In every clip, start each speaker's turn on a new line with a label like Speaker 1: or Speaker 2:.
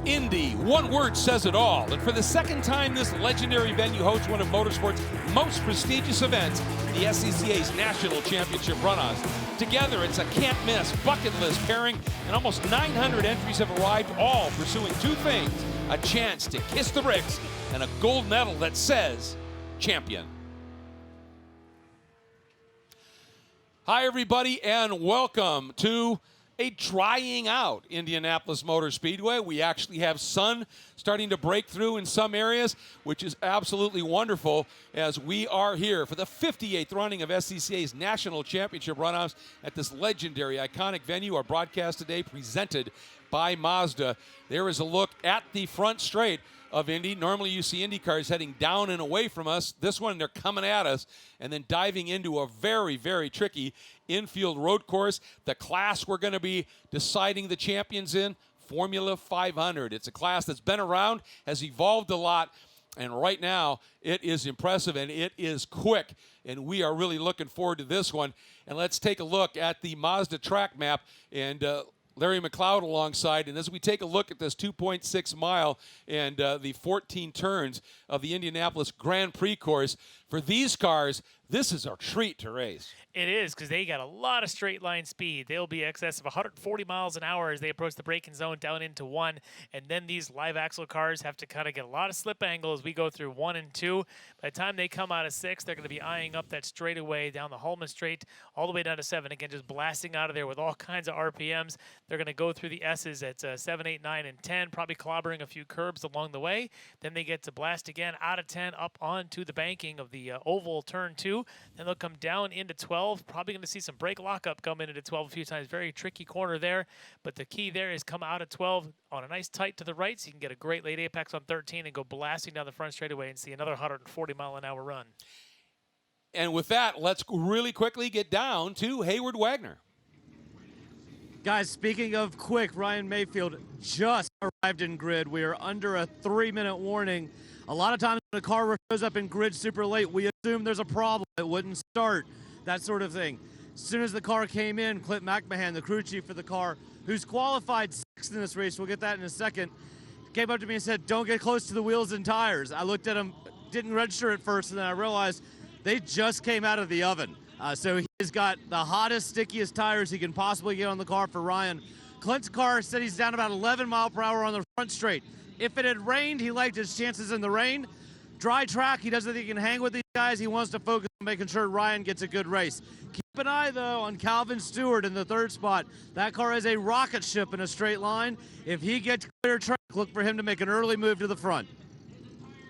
Speaker 1: Indy, one word says it all. And for the second time, this legendary venue hosts one of motorsport's most prestigious events, the SCCA's National Championship Runoffs. Together, it's a can't-miss, bucket list pairing, and almost 900 entries have arrived, all pursuing two things: a chance to kiss the bricks and a gold medal that says champion. Hi, everybody, and welcome to a drying out Indianapolis Motor Speedway. We actually have sun starting to break through in some areas, which is absolutely wonderful, as we are here for the 58th running of SCCA's National Championship Runoffs at this legendary, iconic venue. Our broadcast today presented by Mazda. There is a look at the front straight of Indy. Normally you see Indy cars heading down and away from us. This one, they're coming at us and then diving into a very, very tricky infield road course. The class we're going to be deciding the champions in, Formula 500. It's a class that's been around, has evolved a lot, and right now it is impressive and it is quick. And we are really looking forward to this one. And let's take a look at the Mazda track map, and Larry McLeod alongside. And as we take a look at this 2.6 mile and the 14 turns of the Indianapolis Grand Prix course, for these cars, this is a treat to race.
Speaker 2: It is, because they got a lot of straight line speed. They'll be excess of 140 miles an hour as they approach the braking zone down into one. And then these live axle cars have to kind of get a lot of slip angle as we go through 1 and 2. By the time they come out of 6, they're going to be eyeing up that straightaway down the Holman Straight all the way down to 7. Again, just blasting out of there with all kinds of RPMs. They're going to go through the S's at 7, 8, 9, and 10, probably clobbering a few curbs along the way. Then they get to blast again out of 10 up onto the banking of the oval turn 2. Then they'll come down into 12, probably going to see some brake lockup coming into 12 a few times. Very tricky corner there, but the key there is come out of 12 on a nice tight to the right, so you can get a great late apex on 13 and go blasting down the front straightaway and see another 140 mile an hour run.
Speaker 1: And with that, let's really quickly get down to Hayward Wagner.
Speaker 3: Guys, speaking of quick, Ryan Mayfield just arrived in grid. We are under a 3-minute warning. A lot of times when a car shows up in grid super late, we assume there's a problem. It wouldn't start, that sort of thing. As soon as the car came in, Clint McMahon, the crew chief for the car, who's qualified 6th in this race, we'll get that in a second, came up to me and said, "Don't get close to the wheels and tires." I looked at him, didn't register at first, and then I realized they just came out of the oven. So he's got the hottest, stickiest tires he can possibly get on the car for Ryan. Clint's car said he's down about 11 mile per hour on the front straight. If it had rained, he liked his chances in the rain. Dry track, he doesn't think he can hang with these guys. He wants to focus on making sure Ryan gets a good race. Keep an eye, though, on Calvin Stewart in the 3rd spot. That car is a rocket ship in a straight line. If he gets clear track, look for him to make an early move to the front.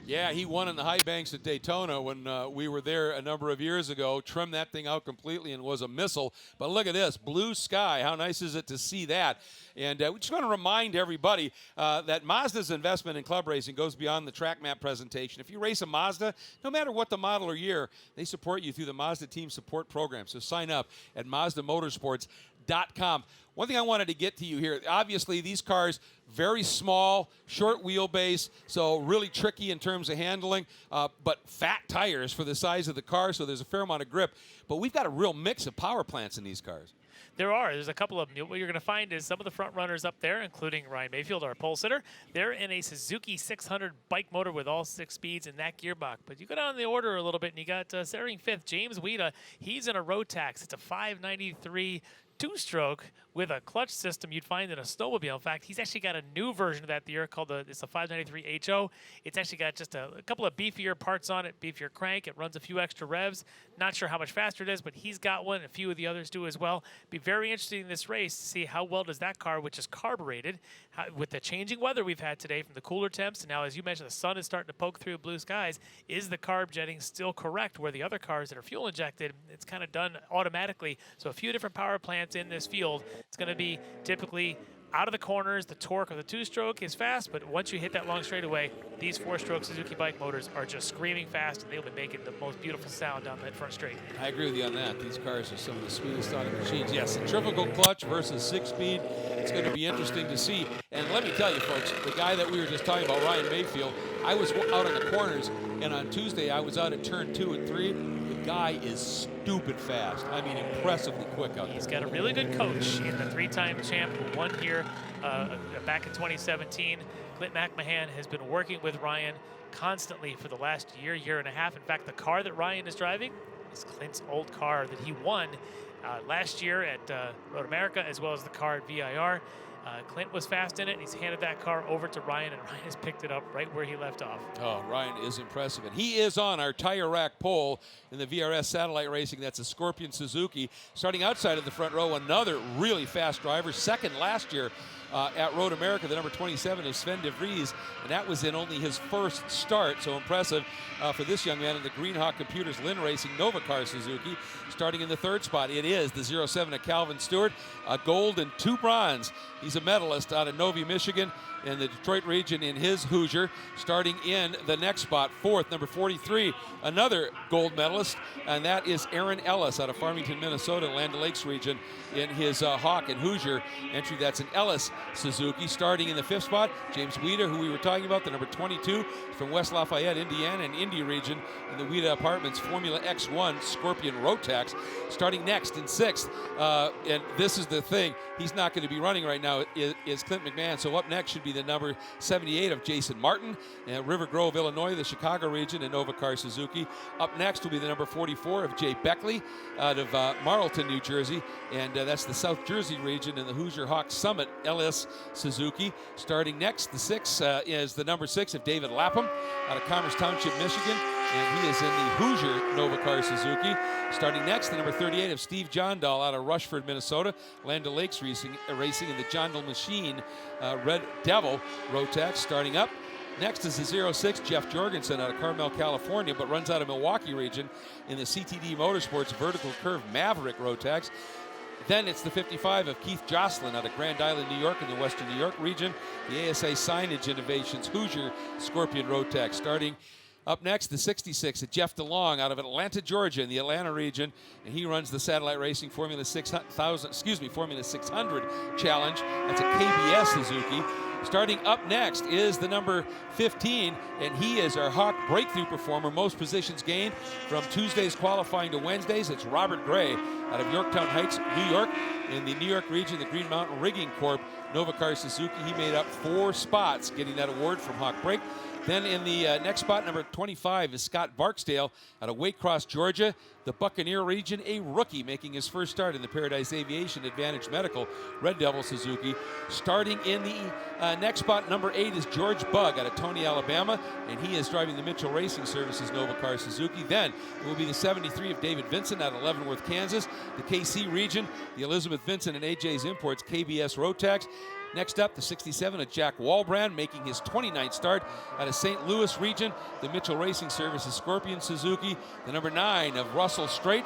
Speaker 1: Yeah, he won in the high banks at Daytona when we were there a number of years ago. Trimmed that thing out completely and was a missile. But look at this, blue sky. How nice is it to see that? And we just want to remind everybody that Mazda's investment in club racing goes beyond the track map presentation. If you race a Mazda, no matter what the model or year, they support you through the Mazda Team Support Program. So sign up at MazdaMotorsports.com. One thing I wanted to get to you here, obviously these cars, very small, short wheelbase, so really tricky in terms of handling, but fat tires for the size of the car, so there's a fair amount of grip. But we've got a real mix of power plants in these cars.
Speaker 2: There's a couple of them. What you're going to find is some of the front runners up there, including Ryan Mayfield, our pole sitter. They're in a Suzuki 600 bike motor with all 6 speeds in that gearbox. But you go down the order a little bit, and you got starting 5th, James Weeda. He's in a Rotax. It's a 593 2-stroke with a clutch system you'd find in a snowmobile. In fact, he's actually got a new version of that year called it's a 593 HO. It's actually got just a couple of beefier parts on it, beefier crank. It runs a few extra revs. Not sure how much faster it is, but he's got one. A few of the others do as well. Be very interesting in this race to see how well does that car, which is carbureted, with the changing weather we've had today from the cooler temps, and now, as you mentioned, the sun is starting to poke through blue skies. Is the carb jetting still correct, where the other cars that are fuel injected, it's kind of done automatically? So a few different power plants in this field. It's going to be typically out of the corners. The torque of the 2-stroke is fast, but once you hit that long straightaway, these 4-stroke Suzuki bike motors are just screaming fast, and they'll be making the most beautiful sound down that front straight.
Speaker 1: I agree with you on that. These cars are some of the sweetest on the machines. Yes, centrifugal clutch versus 6-speed. It's going to be interesting to see. And let me tell you, folks, the guy that we were just talking about, Ryan Mayfield, I was out on the corners, and on Tuesday I was out at turn 2 and 3. The guy is stupid fast. I mean, impressively quick out there.
Speaker 2: He's got a really good coach in the 3-time champ who won here back in 2017. Clint McMahon has been working with Ryan constantly for the last year and a half. In fact, the car that Ryan is driving is Clint's old car that he won last year at Road America, as well as the car at VIR. Clint was fast in it, and he's handed that car over to Ryan, and Ryan has picked it up right where he left off.
Speaker 1: Oh, Ryan is impressive. And he is on our tire rack pole in the VRS Satellite Racing. That's a Scorpion Suzuki. Starting outside of the front row, another really fast driver. Second last year at Road America, the number 27 is Sven de Vries, and that was in only his first start. So impressive for this young man in the Greenhawk Computers Lynn Racing Novacar Suzuki. Starting in the third spot, it is the 07 of Calvin Stewart, a gold and 2 bronze. He's a medalist out of Novi, Michigan, in the Detroit region in his Hoosier. Starting in the next spot, fourth, number 43, another gold medalist, and that is Aaron Ellis out of Farmington, Minnesota, Land O'Lakes region in his Hawk and Hoosier entry. That's an Ellis Suzuki. Starting in the fifth spot, James Weida, who we were talking about, the number 22 from West Lafayette, Indiana, and Indy region in the Weida Apartments Formula X1 Scorpion Rotax. Starting next in sixth, and this is the thing, he's not going to be running right now, is Clint McMahon. So up next should be the number 78 of Jason Martin, River Grove, Illinois, the Chicago region, and Novacar Suzuki. Up next will be the number 44 of Jay Beckley out of Marlton, New Jersey, and that's the South Jersey region in the Hoosier Hawk Summit Ellis Suzuki. Starting next, the six is the number 6 of David Lapham out of Commerce Township, Michigan, and he is in the Hoosier Novacar Suzuki. Starting next, the number 38 of Steve Johndal out of Rushford, Minnesota, Land O'Lakes Racing in the Johndal Machine Red Devil Rotax. Starting up next is the 06 Jeff Jorgensen out of Carmel, California, but runs out of Milwaukee region in the CTD Motorsports Vertical Curve Maverick Rotax. Then it's the 55 of Keith Jocelyn out of Grand Island, New York, in the Western New York region, the ASA Signage Innovations Hoosier Scorpion Rotax. Starting up next, the 66 of Jeff DeLong out of Atlanta, Georgia, in the Atlanta region, and he runs the Satellite Racing Formula 600 Challenge. That's a KBS Suzuki. Starting up next is the number 15, and he is our Hawk breakthrough performer, most positions gained from Tuesday's qualifying to Wednesdays. It's Robert Gray out of Yorktown Heights, New York, in the New York region, the Green Mountain Rigging Corp Novacar Suzuki. He made up 4 spots, getting that award from Hawk Break. Then in the next spot, number 25, is Scott Barksdale out of Waycross, Georgia, the Buccaneer region, a rookie making his first start in the Paradise Aviation Advantage Medical Red Devil Suzuki. Starting in the next spot, number 8, is George Bugg out of Tony, Alabama, and he is driving the Mitchell Racing Services Novacar Suzuki. Then it will be the 73 of David Vincent out of Leavenworth, Kansas, the KC region, the Elizabeth Vincent and AJ's Imports KBS Rotax. Next up, the 67 of Jack Walbrand, making his 29th start out of St. Louis region, the Mitchell Racing Services Scorpion Suzuki. The number 9 of Russell Strait.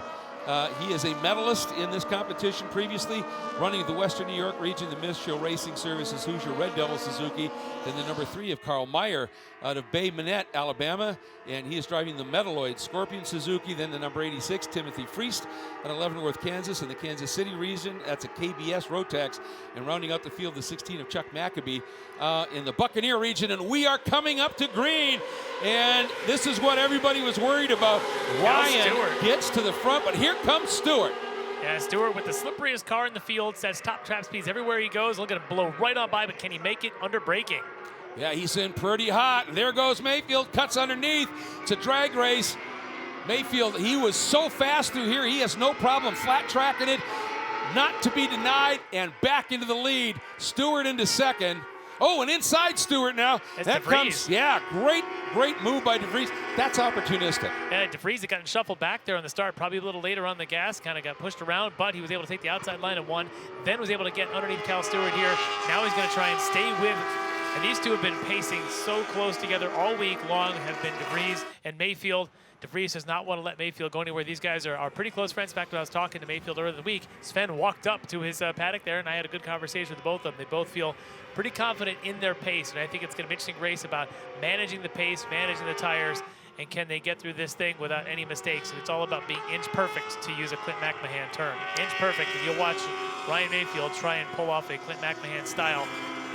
Speaker 1: He is a medalist in this competition previously, running the Western New York region, the Mitchell Racing Services Hoosier Red Devil Suzuki. Then the number 3 of Carl Meyer out of Bay Minette, Alabama, and he is driving the Metalloid Scorpion Suzuki. Then the number 86, Timothy Freest out of Leavenworth, Kansas, in the Kansas City region. That's a KBS Rotax. And rounding out the field, the 16 of Chuck Maccabee in the Buccaneer region. And we are coming up to green, and this is what everybody was worried about. Ryan gets to the front, but here comes Stewart.
Speaker 2: Yeah, Stewart with the slipperiest car in the field, sets top trap speeds everywhere he goes. Look at him blow right on by, but can he make it under braking?
Speaker 1: Yeah, he's in pretty hot. There goes Mayfield, cuts underneath. It's a drag race. Mayfield, he was so fast through here, he has no problem flat tracking it. Not to be denied, and back into the lead. Stewart into second. Oh, and inside Stewart now.
Speaker 2: That comes,
Speaker 1: yeah, great move by de Vries. That's opportunistic.
Speaker 2: Yeah, de Vries had gotten shuffled back there on the start, probably a little later on the gas, kind of got pushed around, but he was able to take the outside line of 1, then was able to get underneath Cal Stewart here. Now he's going to try and stay with, and these two have been pacing so close together all week long, have been de Vries and Mayfield. De Vries does not want to let Mayfield go anywhere. These guys are pretty close friends. In fact, when I was talking to Mayfield earlier in the week, Sven walked up to his paddock there, and I had a good conversation with both of them. They both feel pretty confident in their pace, and I think it's going to be an interesting race about managing the pace, managing the tires, and can they get through this thing without any mistakes. And it's all about being inch perfect, to use a Clint McMahon term. Inch perfect, and you'll watch Ryan Mayfield try and pull off a Clint McMahon style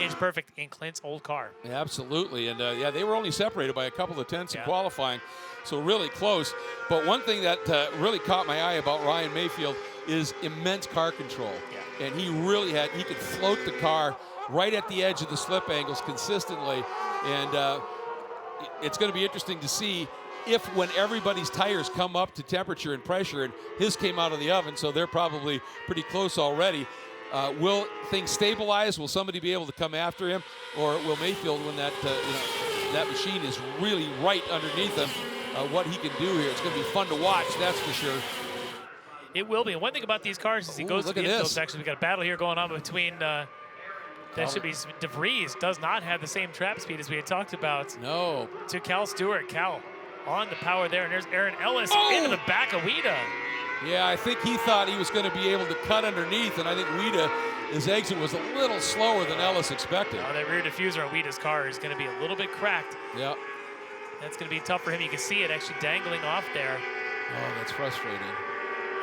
Speaker 2: inch perfect in Clint's old car.
Speaker 1: Yeah, absolutely. And yeah, they were only separated by a couple of tenths in qualifying, so really close. But one thing that really caught my eye about Ryan Mayfield is immense car control.
Speaker 2: Yeah.
Speaker 1: And he could float the car right at the edge of the slip angles consistently. And it's going to be interesting to see if when everybody's tires come up to temperature and pressure, and his came out of the oven, so they're probably pretty close already, will things stabilize? Will somebody be able to come after him? Or will Mayfield, when that that machine is really right underneath him, what he can do here? It's going to be fun to watch, that's for sure.
Speaker 2: It will be. And one thing about these cars is he goes to the infield section. We've got a battle here going on between that should be de Vries. Does not have the same trap speed as we had talked about.
Speaker 1: No.
Speaker 2: To Cal Stewart. Cal on the power there, and there's Aaron Ellis into the back of Weeda.
Speaker 1: Yeah, I think he thought he was going to be able to cut underneath, and I think Weeda, his exit was a little slower than Ellis expected.
Speaker 2: Oh, that rear diffuser on Weeda's car is going to be a little bit cracked.
Speaker 1: Yep.
Speaker 2: That's going to be tough for him. You can see it actually dangling off there.
Speaker 1: Oh, that's frustrating.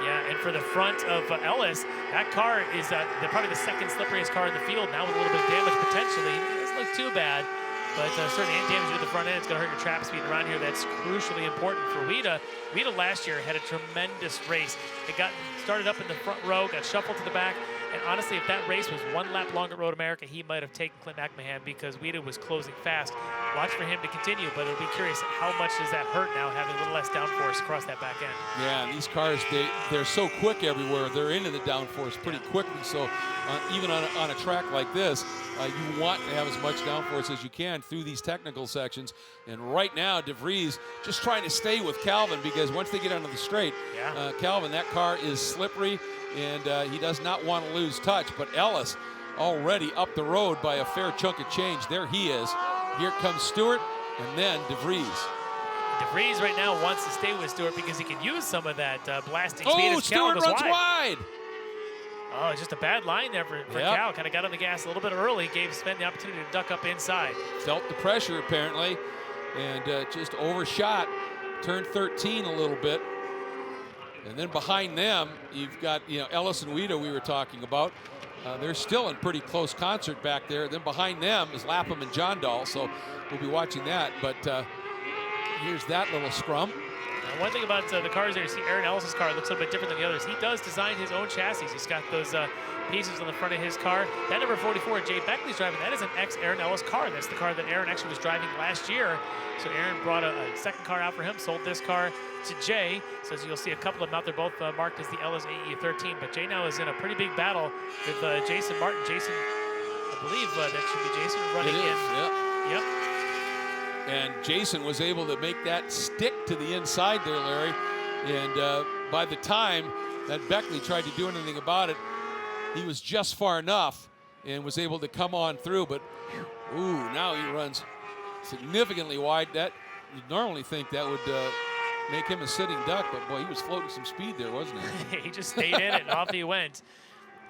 Speaker 2: Yeah, and for the front of Ellis, that car is probably the second slipperiest car in the field now with a little bit of damage potentially. It doesn't look too bad, but certainly any damage to the front end, it's going to hurt your trap speed around here. That's crucially important for Weeda. Weeda last year had a tremendous race. It got started up in the front row, got shuffled to the back, and honestly, if that race was one lap longer at Road America, he might have taken Clint McMahon because Weeda was closing fast. Watch for him to continue, but it'll be curious how much does that hurt now, having a little less downforce across that back end.
Speaker 1: Yeah, and these cars, they're so quick everywhere. They're into the downforce pretty quickly, so even on a track like this, you want to have as much downforce as you can through these technical sections. And right now, de Vries just trying to stay with Calvin, because once they get onto the straight, Calvin, that car is slippery, and he does not want to lose touch. But Ellis already up the road by a fair chunk of change. There he is. Here comes Stewart, and then de Vries.
Speaker 2: De Vries right now wants to stay with Stewart because he can use some of that blasting speed.
Speaker 1: Oh, Stewart runs wide.
Speaker 2: Oh, it's just a bad line there for Cal. Kind of got on the gas a little bit early, gave Sven the opportunity to duck up inside.
Speaker 1: Felt the pressure apparently, and just overshot turn 13 a little bit. And then behind them, you've got Ellis and Weeda we were talking about. They're still in pretty close concert back there. Then behind them is Lapham and John Dahl, so we'll be watching that. But here's that little scrum.
Speaker 2: Now, one thing about the cars there, you see Aaron Ellis' car looks a little bit different than the others. He does design his own chassis. He's got those pieces on the front of his car. That number 44, Jay Beckley's driving, that is an ex-Aaron Ellis car. That's the car that Aaron actually was driving last year. So Aaron brought a second car out for him, sold this car to Jay. So as you'll see a couple of them out there, both marked as the Ellis AE13. But Jay now is in a pretty big battle with Jason Martin. Jason, I believe that should be Jason running in.
Speaker 1: Yep. And Jason was able to make that stick to the inside there, Larry. And by the time that Beckley tried to do anything about it, he was just far enough and was able to come on through. But, ooh, now he runs significantly wide. That you'd normally think that would make him a sitting duck, but boy, he was floating some speed there, wasn't he?
Speaker 2: He just stayed in it and off he went.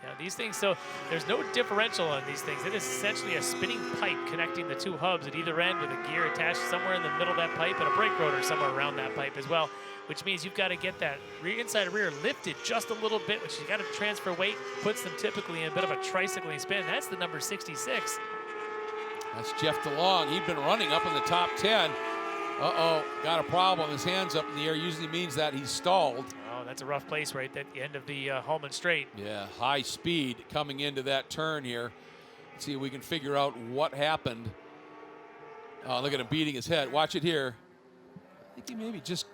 Speaker 2: Now these things, so there's no differential on these things. It is essentially a spinning pipe connecting the two hubs at either end with a gear attached somewhere in the middle of that pipe and a brake rotor somewhere around that pipe as well, which means you've got to get that inside rear lifted just a little bit, which you got to transfer weight, puts them typically in a bit of a tricycling spin. That's the number 66.
Speaker 1: That's Jeff DeLong. He'd been running up in the top 10. Uh-oh, got a problem. His hand's up in the air usually means that he's stalled.
Speaker 2: Oh, that's a rough place right at the end of the Holman Straight.
Speaker 1: Yeah, high speed coming into that turn here. Let's see if we can figure out what happened. Oh, look at him beating his head. Watch it here. I think he maybe just...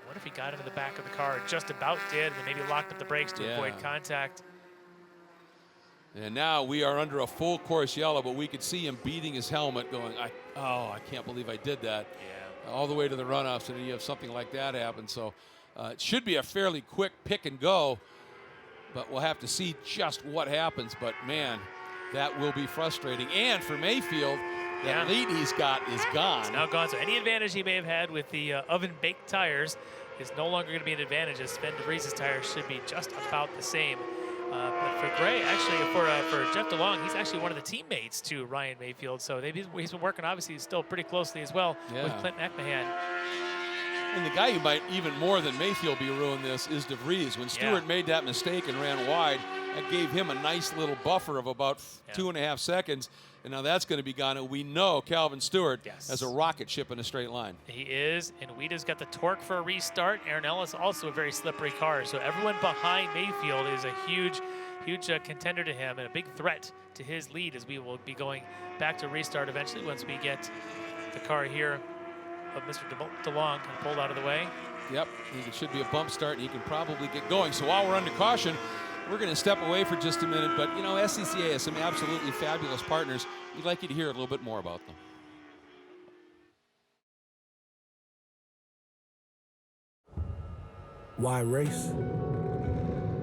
Speaker 2: I wonder if he got into the back of the car, just about did, and then maybe locked up the brakes to avoid contact.
Speaker 1: And now we are under a full course yellow, but we could see him beating his helmet going, I can't believe I did that.
Speaker 2: Yeah.
Speaker 1: All the way to the runoffs, and you have something like that happen. So it should be a fairly quick pick and go, but we'll have to see just what happens. But man, that will be frustrating. And for Mayfield, that lead he's got is gone.
Speaker 2: It's now gone. So any advantage he may have had with the oven-baked tires is no longer going to be an advantage, as Sven de Vries' tires should be just about the same. But for Gray, actually, for Jeff DeLong, he's actually one of the teammates to Ryan Mayfield. So he's been working, obviously, still pretty closely as well with Clint McMahon.
Speaker 1: And the guy who might even more than Mayfield be ruining this is de Vries. When Stewart made that mistake and ran wide, that gave him a nice little buffer of about 2.5 seconds. And now that's going to be gone. And we know Calvin Stewart has a rocket ship in a straight line.
Speaker 2: He is, and Weeda's got the torque for a restart. Aaron Ellis also a very slippery car. So everyone behind Mayfield is a huge contender to him and a big threat to his lead, as we will be going back to restart eventually once we get the car here of Mr. DeLong kind of pulled out of the way.
Speaker 1: Yep, it should be a bump start, and he can probably get going. So while we're under caution, we're going to step away for just a minute. But, you know, SCCA has some absolutely fabulous partners. We'd like you to hear a little bit more about them.
Speaker 4: Why race?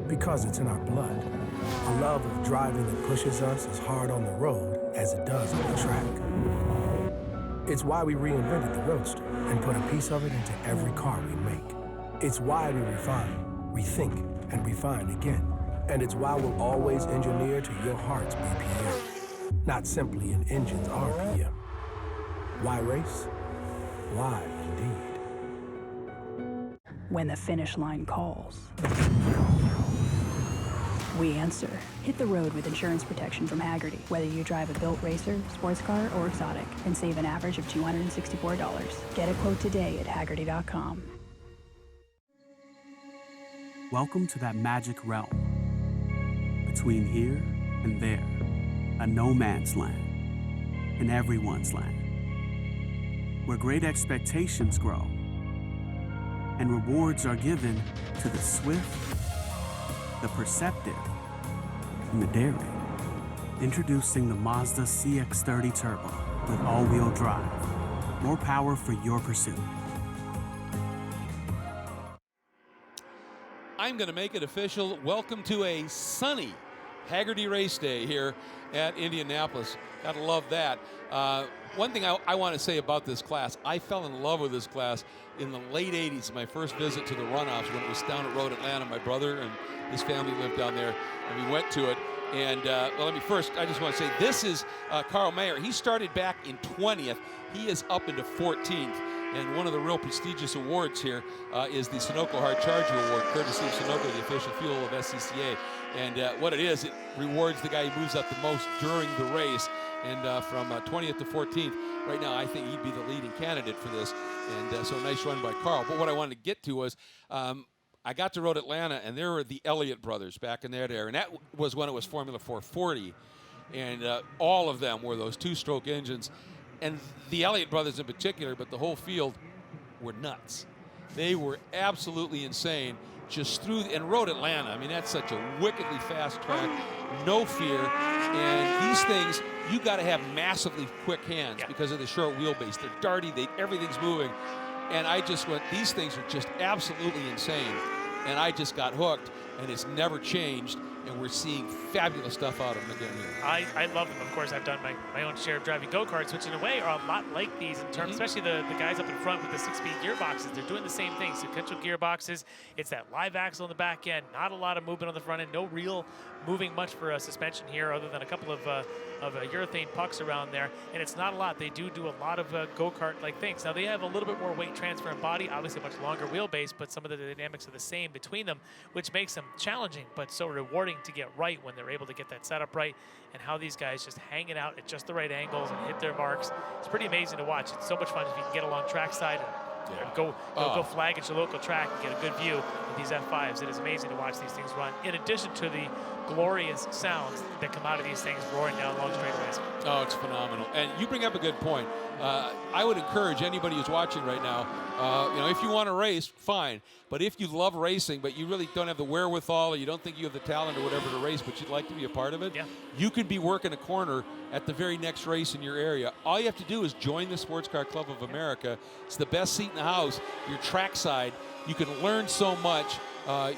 Speaker 4: Because it's in our blood. A love of driving that pushes us as hard on the road as it does on the track. It's why we reinvented the Roadster and put a piece of it into every car we make. It's why we refine, rethink, and refine again. And it's why we'll always engineer to your heart's BPM, not simply an engine's RPM. Why race? Why indeed?
Speaker 5: When the finish line calls, we answer. Hit the road with insurance protection from Hagerty. Whether you drive a built racer, sports car, or exotic, and save an average of $264. Get a quote today at Hagerty.com.
Speaker 6: Welcome to that magic realm. Between here and there, a no man's land, and everyone's land. Where great expectations grow, and rewards are given to the swift, the perceptive, and the daring. Introducing the Mazda CX-30 Turbo with all-wheel drive. More power for your pursuit.
Speaker 1: I'm going to make it official. Welcome to a sunny Hagerty race day here at Indianapolis. Gotta love that. One thing I want to say about this class, I fell in love with this class in the late 80s, my first visit to the runoffs when it was down at Road Atlanta. My brother and his family lived down there, and we went to it. And well, I just want to say, this is Carl Mayer. He started back in 20th. He is up into 14th. And one of the real prestigious awards here is the Sunoco Hard Charger Award, courtesy of Sunoco, the official fuel of SCCA. And what it is, it rewards the guy who moves up the most during the race. And from 20th to 14th, right now, I think he'd be the leading candidate for this. And so nice run by Carl. But what I wanted to get to was, I got to Road Atlanta, and there were the Elliott brothers back in that era. And that was when it was Formula 440. And all of them were those two-stroke engines. And the Elliott brothers in particular, but the whole field, were nuts. They were absolutely insane. Just through, and Road Atlanta, I mean, that's such a wickedly fast track, no fear. And these things, you got to have massively quick hands because of the short wheelbase. They're darty, everything's moving. And I just went, these things are just absolutely insane. And I just got hooked, and it's never changed. And we're seeing fabulous stuff out of them again here.
Speaker 2: I love them. Of course, I've done my own share of driving go-karts, which in a way are a lot like these in terms, especially the guys up in front with the 6-speed gearboxes. They're doing the same thing. Sequential gearboxes. It's that live axle on the back end. Not a lot of movement on the front end. No real moving much for suspension here, other than a couple of urethane pucks around there. And it's not a lot. They do a lot of go-kart-like things. Now, they have a little bit more weight transfer in body, obviously a much longer wheelbase, but some of the dynamics are the same between them, which makes them challenging, but so rewarding to get right when they're able to get that setup right, and how these guys just hang it out at just the right angles and hit their marks. It's pretty amazing to watch. It's so much fun if you can get along trackside and go flag at your local track and get a good view of these F5s. It is amazing to watch these things run, in addition to the glorious sounds that come out of these things roaring down long straightaways.
Speaker 1: Oh, it's phenomenal. And you bring up a good point. I would encourage anybody who's watching right now, if you want to race, fine. But if you love racing, but you really don't have the wherewithal, or you don't think you have the talent or whatever to race, but you'd like to be a part of it, you could be working a corner at the very next race in your area. All you have to do is join the Sports Car Club of America. It's the best seat in the house. You're trackside. You can learn so much.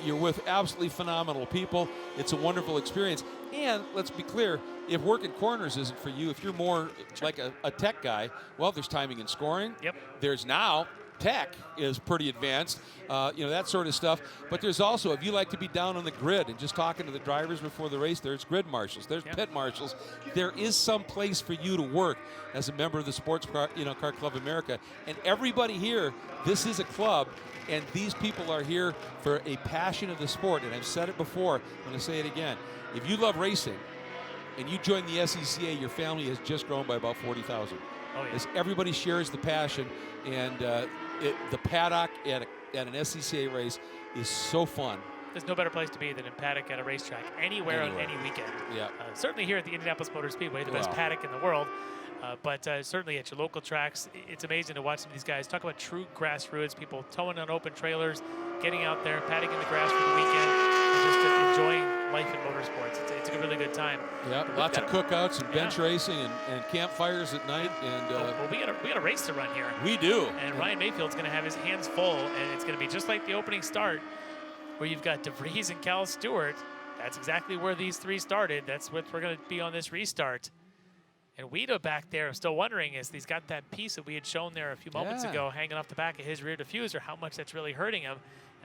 Speaker 1: You're with absolutely phenomenal people. It's a wonderful experience. And let's be clear, if working corners isn't for you, if you're more like a tech guy, well, there's timing and scoring.
Speaker 2: Yep.
Speaker 1: There's now tech is pretty advanced, that sort of stuff. But there's also, if you like to be down on the grid and just talking to the drivers before the race, there's grid marshals, there's pit marshals. There is some place for you to work as a member of the Sports Car Club of America. And everybody here, this is a club, and these people are here for a passion of the sport. And I've said it before, I'm going to say it again. If you love racing and you join the SCCA, your family has just grown by about 40,000.
Speaker 2: Oh, yeah.
Speaker 1: As everybody shares the passion, and the paddock at an SCCA race is so fun.
Speaker 2: There's no better place to be than in paddock at a racetrack, anywhere on any weekend.
Speaker 1: Yeah.
Speaker 2: Certainly here at the Indianapolis Motor Speedway, the best paddock in the world. But certainly at your local tracks, it's amazing to watch some of these guys talk about true grassroots, people towing on open trailers, getting out there, padding in the grass for the weekend, and just enjoying life in motorsports. It's a really good time.
Speaker 1: Yeah, lots of cookouts and bench racing and campfires at night. And
Speaker 2: well, we got a race to run here.
Speaker 1: We do.
Speaker 2: And Ryan Mayfield's going to have his hands full, and it's going to be just like the opening start, where you've got de Vries and Cal Stewart. That's exactly where these three started. That's what we're going to be on this restart. And Wida back there, I'm still wondering, is he's got that piece that we had shown there a few moments ago hanging off the back of his rear diffuser, how much that's really hurting him,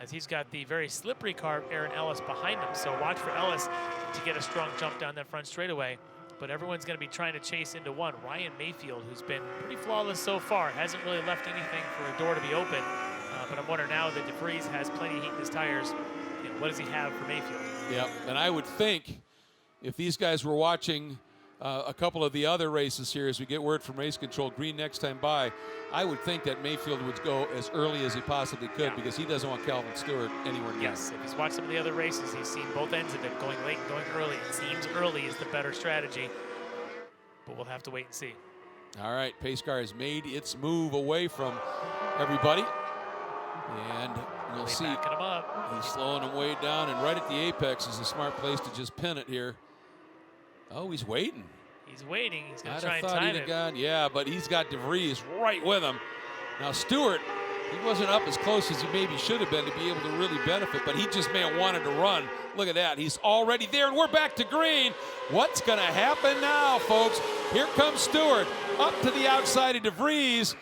Speaker 2: as he's got the very slippery car of Aaron Ellis behind him. So watch for Ellis to get a strong jump down that front straightaway. But everyone's going to be trying to chase into one. Ryan Mayfield, who's been pretty flawless so far, hasn't really left anything for a door to be open. But I'm wondering now that de Vries has plenty of heat in his tires, what does he have for Mayfield?
Speaker 1: Yeah, and I would think if these guys were watching a couple of the other races here, as we get word from race control, green next time by, I would think that Mayfield would go as early as he possibly could because he doesn't want Calvin Stewart anywhere near.
Speaker 2: Yes, if he's watched some of the other races, he's seen both ends of it, going late and going early. It seems early is the better strategy, but we'll have to wait and see.
Speaker 1: All right, pace car has made its move away from everybody, and we'll see.
Speaker 2: Backing him up.
Speaker 1: He's slowing him way down, and right at the apex is a smart place to just pin it here. Oh, he's waiting.
Speaker 2: He's waiting. He's going to
Speaker 1: I'd
Speaker 2: try
Speaker 1: have
Speaker 2: and
Speaker 1: thought
Speaker 2: time
Speaker 1: he'd
Speaker 2: it.
Speaker 1: have gone, yeah, but he's got de Vries right with him. Now, Stewart, he wasn't up as close as he maybe should have been to be able to really benefit, but he just may have wanted to run. Look at that. He's already there, and we're back to green. What's going to happen now, folks? Here comes Stewart up to the outside of de Vries.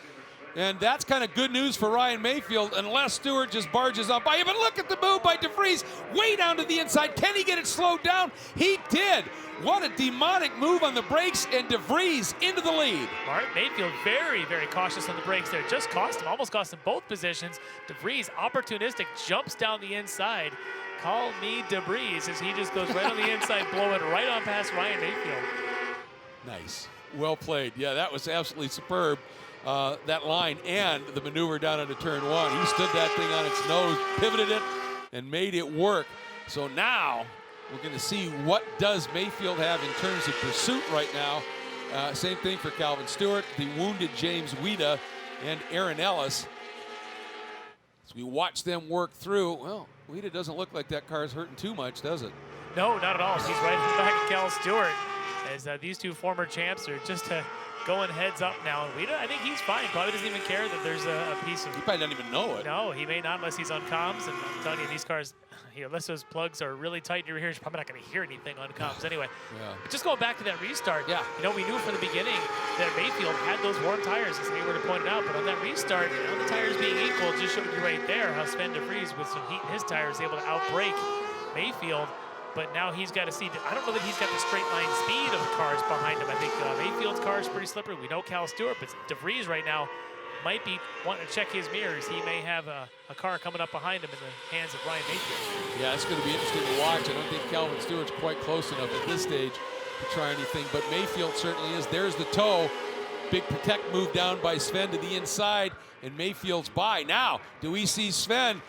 Speaker 1: And that's kind of good news for Ryan Mayfield, unless Stewart just barges on by him. But look at the move by de Vries, way down to the inside. Can he get it slowed down? He did. What a demonic move on the brakes, and de Vries into the lead.
Speaker 2: Martin Mayfield very, very cautious on the brakes there. Just cost him, almost cost him both positions. De Vries, opportunistic, jumps down the inside. Call me de Vries as he just goes right on the inside, blowing right on past Ryan Mayfield.
Speaker 1: Nice. Well played. Yeah, that was absolutely superb. That line and the maneuver down into turn one. He stood that thing on its nose, pivoted it, and made it work. So now we're going to see what does Mayfield have in terms of pursuit right now. Same thing for Calvin Stewart, the wounded James Wida, and Aaron Ellis. As we watch them work through, well, Wida doesn't look like that car's hurting too much, does it?
Speaker 2: No, not at all. He's right in the back of Cal Stewart as these two former champs are just going heads up now. Wida, I think he's fine. Probably doesn't even care that there's a piece of...
Speaker 1: He probably doesn't even know it.
Speaker 2: No, he may not unless he's on comms. And I'm telling you, these cars, unless those plugs are really tight in your ears, you're probably not going to hear anything on comms anyway.
Speaker 1: Yeah.
Speaker 2: But just going back to that restart,
Speaker 1: yeah.
Speaker 2: We knew from the beginning that Mayfield had those warm tires, as Hayward had pointed out. But on that restart, the tires being equal, just showed you right there how Sven de Vries, with some heat in his tires, is able to outbrake Mayfield. But now he's got to see, I don't know that he's got the straight line speed of the cars behind him. I think Mayfield's car is pretty slippery. We know Cal Stewart, but de Vries right now might be wanting to check his mirrors. He may have a car coming up behind him in the hands of Ryan Mayfield.
Speaker 1: Yeah, it's going to be interesting to watch. I don't think Calvin Stewart's quite close enough at this stage to try anything, but Mayfield certainly is. There's the toe. Big protect move down by Sven to the inside, and Mayfield's by. Now, do we see Sven?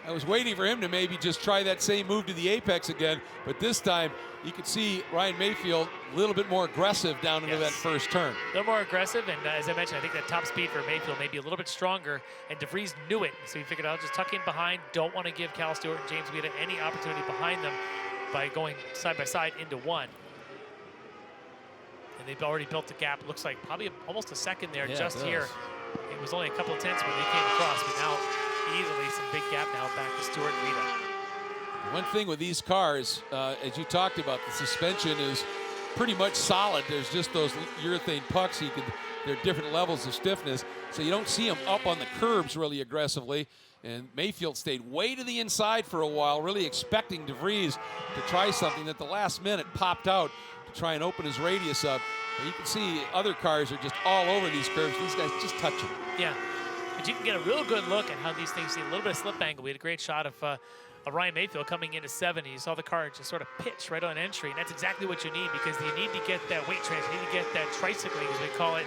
Speaker 1: I was waiting for him to maybe just try that same move to the apex again, but this time you could see Ryan Mayfield a little bit more aggressive down into that first turn.
Speaker 2: A little more aggressive, and as I mentioned, I think that top speed for Mayfield may be a little bit stronger, and de Vries knew it, so he figured I'll just tuck in behind. Don't want to give Cal Stewart and James Wida any opportunity behind them by going side by side into one. And they've already built a gap, looks like probably almost a second there, just here. It was only a couple of tenths when they came across, but now easily some big gap now back to Stewart and Wida.
Speaker 1: One thing with these cars, as you talked about, the suspension is pretty much solid. There's just those urethane pucks you could They're different levels of stiffness, so you don't see them up on the curbs really aggressively. And Mayfield stayed way to the inside for a while, really expecting de Vries to try something that the last minute popped out to try and open his radius up. But you can see other cars are just all over these curves. These guys just touch them.
Speaker 2: Yeah, but you can get a real good look at how these things see a little bit of slip angle. We had a great shot of Ryan Mayfield coming into 7. You saw the car just sort of pitch right on entry, and that's exactly what you need, because you need to get that weight transfer. You need to get that tricycling, as we call it,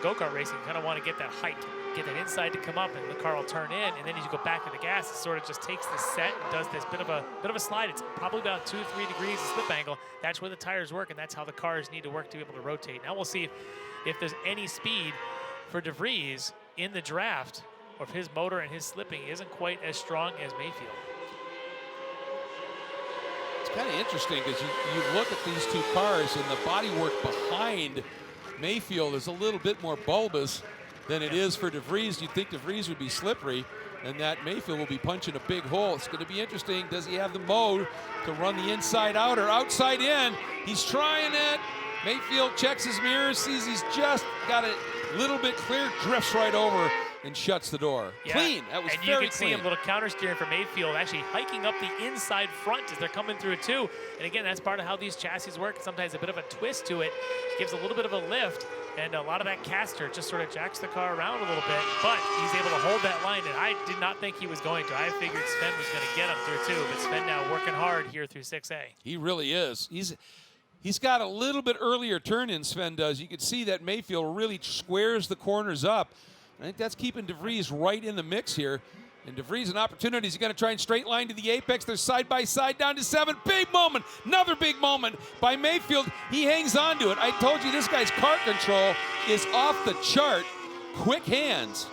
Speaker 2: go-kart racing. You kind of want to get that height, get that inside to come up, and the car will turn in, and then as you go back to the gas, it sort of just takes the set and does this bit of a slide. It's probably about 2 or 3 degrees of slip angle. That's where the tires work, and that's how the cars need to work to be able to rotate. Now we'll see if there's any speed for de Vries in the draft, or if his motor and his slipping isn't quite as strong as Mayfield.
Speaker 1: It's kind of interesting because you look at these two cars, and the bodywork behind Mayfield is a little bit more bulbous than it is for de Vries. You'd think de Vries would be slippery, and that Mayfield will be punching a big hole. It's going to be interesting. Does he have the mode to run the inside out or outside in? He's trying it. Mayfield checks his mirrors, sees he's just got a little bit clear, drifts right over and shuts the door.
Speaker 2: Yeah.
Speaker 1: Clean. That was
Speaker 2: and
Speaker 1: very
Speaker 2: you can see
Speaker 1: clean.
Speaker 2: him little counter steering for Mayfield, actually hiking up the inside front as they're coming through too. And again, that's part of how these chassis work. Sometimes a bit of a twist to it gives a little bit of a lift, and a lot of that caster just sort of jacks the car around a little bit, but he's able to hold that line, and I did not think he was going to. I figured Sven was going to get him through too, but Sven now working hard here through 6A.
Speaker 1: He really is. He's got a little bit earlier turn in, Sven does. You can see that Mayfield really squares the corners up. I think that's keeping de Vries right in the mix here. And de Vries an opportunity. He's going to try and straight line to the apex. They're side by side down to 7. Big moment. Another big moment by Mayfield. He hangs on to it. I told you this guy's car control is off the chart. Quick hands.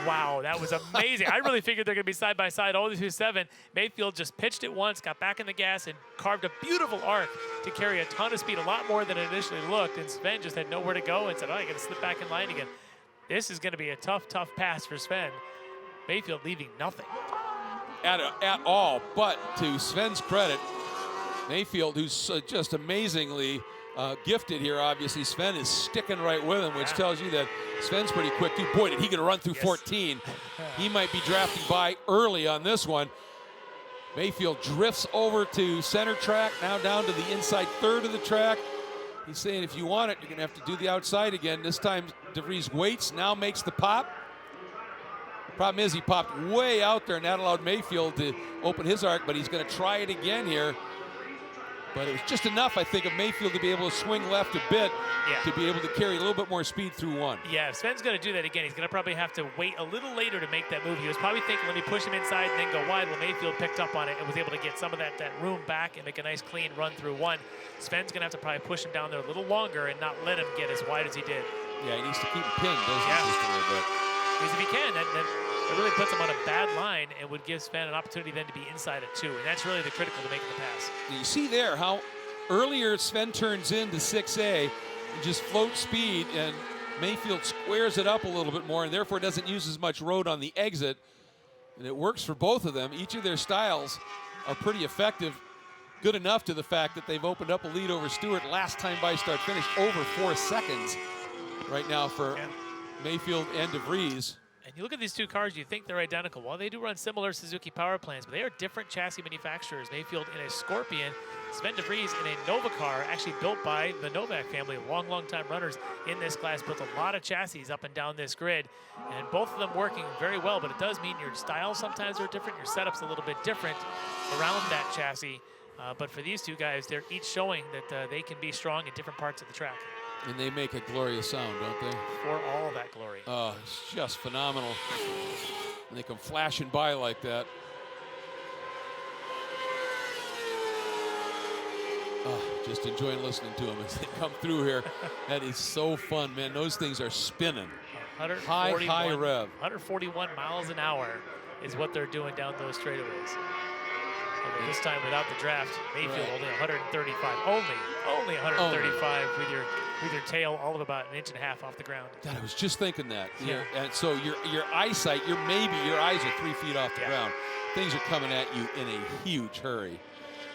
Speaker 2: Wow, that was amazing. I really figured they're going to be side by side all the way through 7. Mayfield just pitched it once, got back in the gas, and carved a beautiful arc to carry a ton of speed, a lot more than it initially looked. And Sven just had nowhere to go and said, oh, you got to slip back in line again. This is going to be a tough, tough pass for Sven. Mayfield leaving nothing.
Speaker 1: At all, but to Sven's credit, Mayfield, who's just amazingly gifted here, obviously, Sven is sticking right with him, which tells you that Sven's pretty quick too. Boy, did he get a run through 14. He might be drafting by early on this one. Mayfield drifts over to center track, now down to the inside third of the track. He's saying if you want it, you're going to have to do the outside again. This time, de Vries waits, now makes the pop. Problem is he popped way out there, and that allowed Mayfield to open his arc, but he's going to try it again here. But it was just enough, I think, of Mayfield to be able to swing left a bit to be able to carry a little bit more speed through 1.
Speaker 2: Yeah, if Sven's going to do that again, he's going to probably have to wait a little later to make that move. He was probably thinking, let me push him inside and then go wide. Well, Mayfield picked up on it and was able to get some of that room back and make a nice clean run through 1. Sven's going to have to probably push him down there a little longer and not let him get as wide as he did.
Speaker 1: Yeah, he needs to keep him pinned, doesn't he, just a little bit.
Speaker 2: Because if he can, that really puts him on a bad line and would give Sven an opportunity then to be inside at 2. And that's really the critical to making the pass.
Speaker 1: You see there how earlier Sven turns into 6A and just floats speed, and Mayfield squares it up a little bit more and therefore doesn't use as much road on the exit. And it works for both of them. Each of their styles are pretty effective, good enough to the fact that they've opened up a lead over Stewart last time by start finish, over 4 seconds right now for Mayfield and de Vries.
Speaker 2: And you look at these two cars, you think they're identical. Well, they do run similar Suzuki power plants, but they are different chassis manufacturers. Mayfield in a Scorpion, Sven de Vries in a Nova car, actually built by the Novak family, long time runners in this class, built a lot of chassis up and down this grid, and both of them working very well, but it does mean your styles sometimes are different, your setup's a little bit different around that chassis. But for these two guys, they're each showing that they can be strong in different parts of the track.
Speaker 1: And they make a glorious sound, don't they?
Speaker 2: For all that glory.
Speaker 1: Oh, it's just phenomenal. And they come flashing by like that. Oh, just enjoying listening to them as they come through here. That is so fun, man. Those things are spinning. High rev.
Speaker 2: 141 miles an hour is what they're doing down those straightaways. Although this time without the draft, Mayfield only 135. Only 135 with your tail all of about 1.5 inches off the ground.
Speaker 1: God, I was just thinking that. Yeah. And so your eyesight, your eyes are 3 feet off the ground. Things are coming at you in a huge hurry,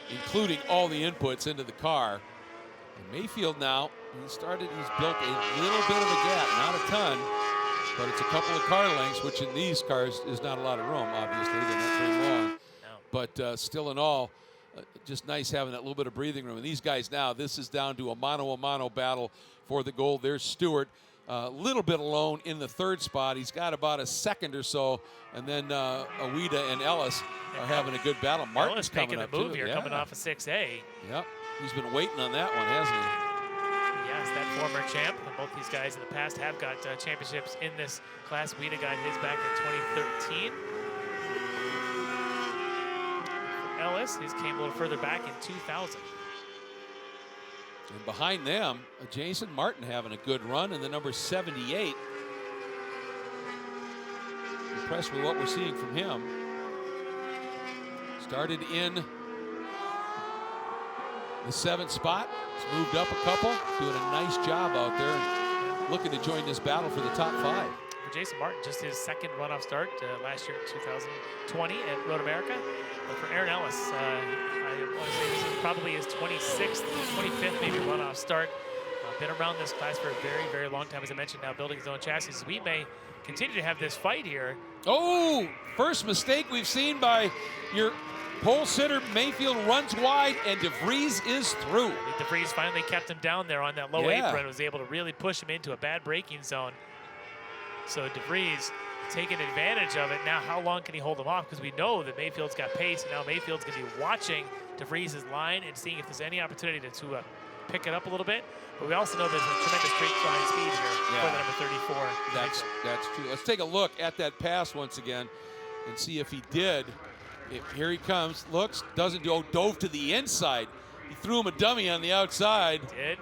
Speaker 1: including all the inputs into the car. And Mayfield now he's built a little bit of a gap, not a ton, but it's a couple of car lengths, which in these cars is not a lot of room, obviously. They're not very long.
Speaker 2: No.
Speaker 1: But still in all, just nice having that little bit of breathing room. And these guys now, this is down to a mano battle for the gold. There's Stewart, a little bit alone in the third spot. He's got about a second or so, and then Awida and Ellis are having a good battle. Martin's
Speaker 2: Ellis
Speaker 1: coming
Speaker 2: making
Speaker 1: up
Speaker 2: the move
Speaker 1: too.
Speaker 2: here, coming off of 6A.
Speaker 1: Yep, he's been waiting on that one, hasn't he?
Speaker 2: Yes, that former champ. And both these guys in the past have got championships in this class. Awida got his back in 2013. Ellis, his came a little further back in 2000.
Speaker 1: And behind them, Jason Martin having a good run in the number 78. Impressed with what we're seeing from him. Started in the 7th spot. He's moved up a couple, doing a nice job out there, and looking to join this battle for the top 5.
Speaker 2: For Jason Martin, just his second runoff start last year in 2020 at Road America. But for Aaron Ellis, I want to say this is probably his 26th, 25th maybe runoff start. Been around this class for a very, very long time, as I mentioned, now building his own chassis. We may continue to have this fight here.
Speaker 1: Oh, first mistake we've seen by your pole sitter. Mayfield runs wide, and de Vries is through.
Speaker 2: I think de Vries finally kept him down there on that low apron, was able to really push him into a bad braking zone. So de Vries taking advantage of it. Now, how long can he hold him off? Because we know that Mayfield's got pace, and now Mayfield's going to be watching de Vries' line and seeing if there's any opportunity to pick it up a little bit. But we also know there's a tremendous straight line speed here for the number 34.
Speaker 1: That's true. Let's take a look at that pass once again and see if he did. Here he comes, looks, doesn't do, dove to the inside. He threw him a dummy on the outside.
Speaker 2: Did.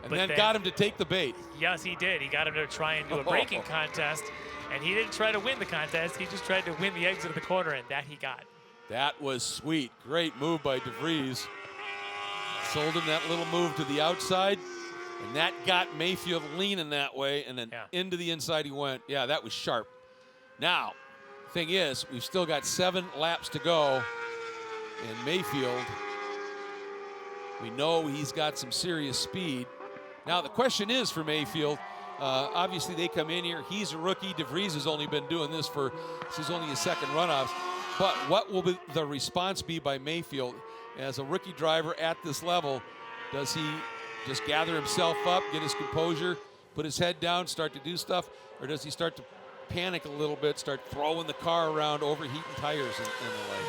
Speaker 1: And then got him to take the bait.
Speaker 2: Yes, he did. He got him to try and do a braking contest. And he didn't try to win the contest. He just tried to win the exit of the corner, and that he got.
Speaker 1: That was sweet. Great move by de Vries. Sold him that little move to the outside, and that got Mayfield leaning that way, and then into the inside he went. Yeah, that was sharp. Now, thing is, we've still got 7 laps to go, and Mayfield, we know he's got some serious speed. Now, the question is for Mayfield, obviously they come in here. He's a rookie. de Vries has only been doing this this is only his second runoffs. But what will the response be by Mayfield as a rookie driver at this level? Does he just gather himself up, get his composure, put his head down, start to do stuff? Or does he start to panic a little bit, start throwing the car around, overheating tires and the like?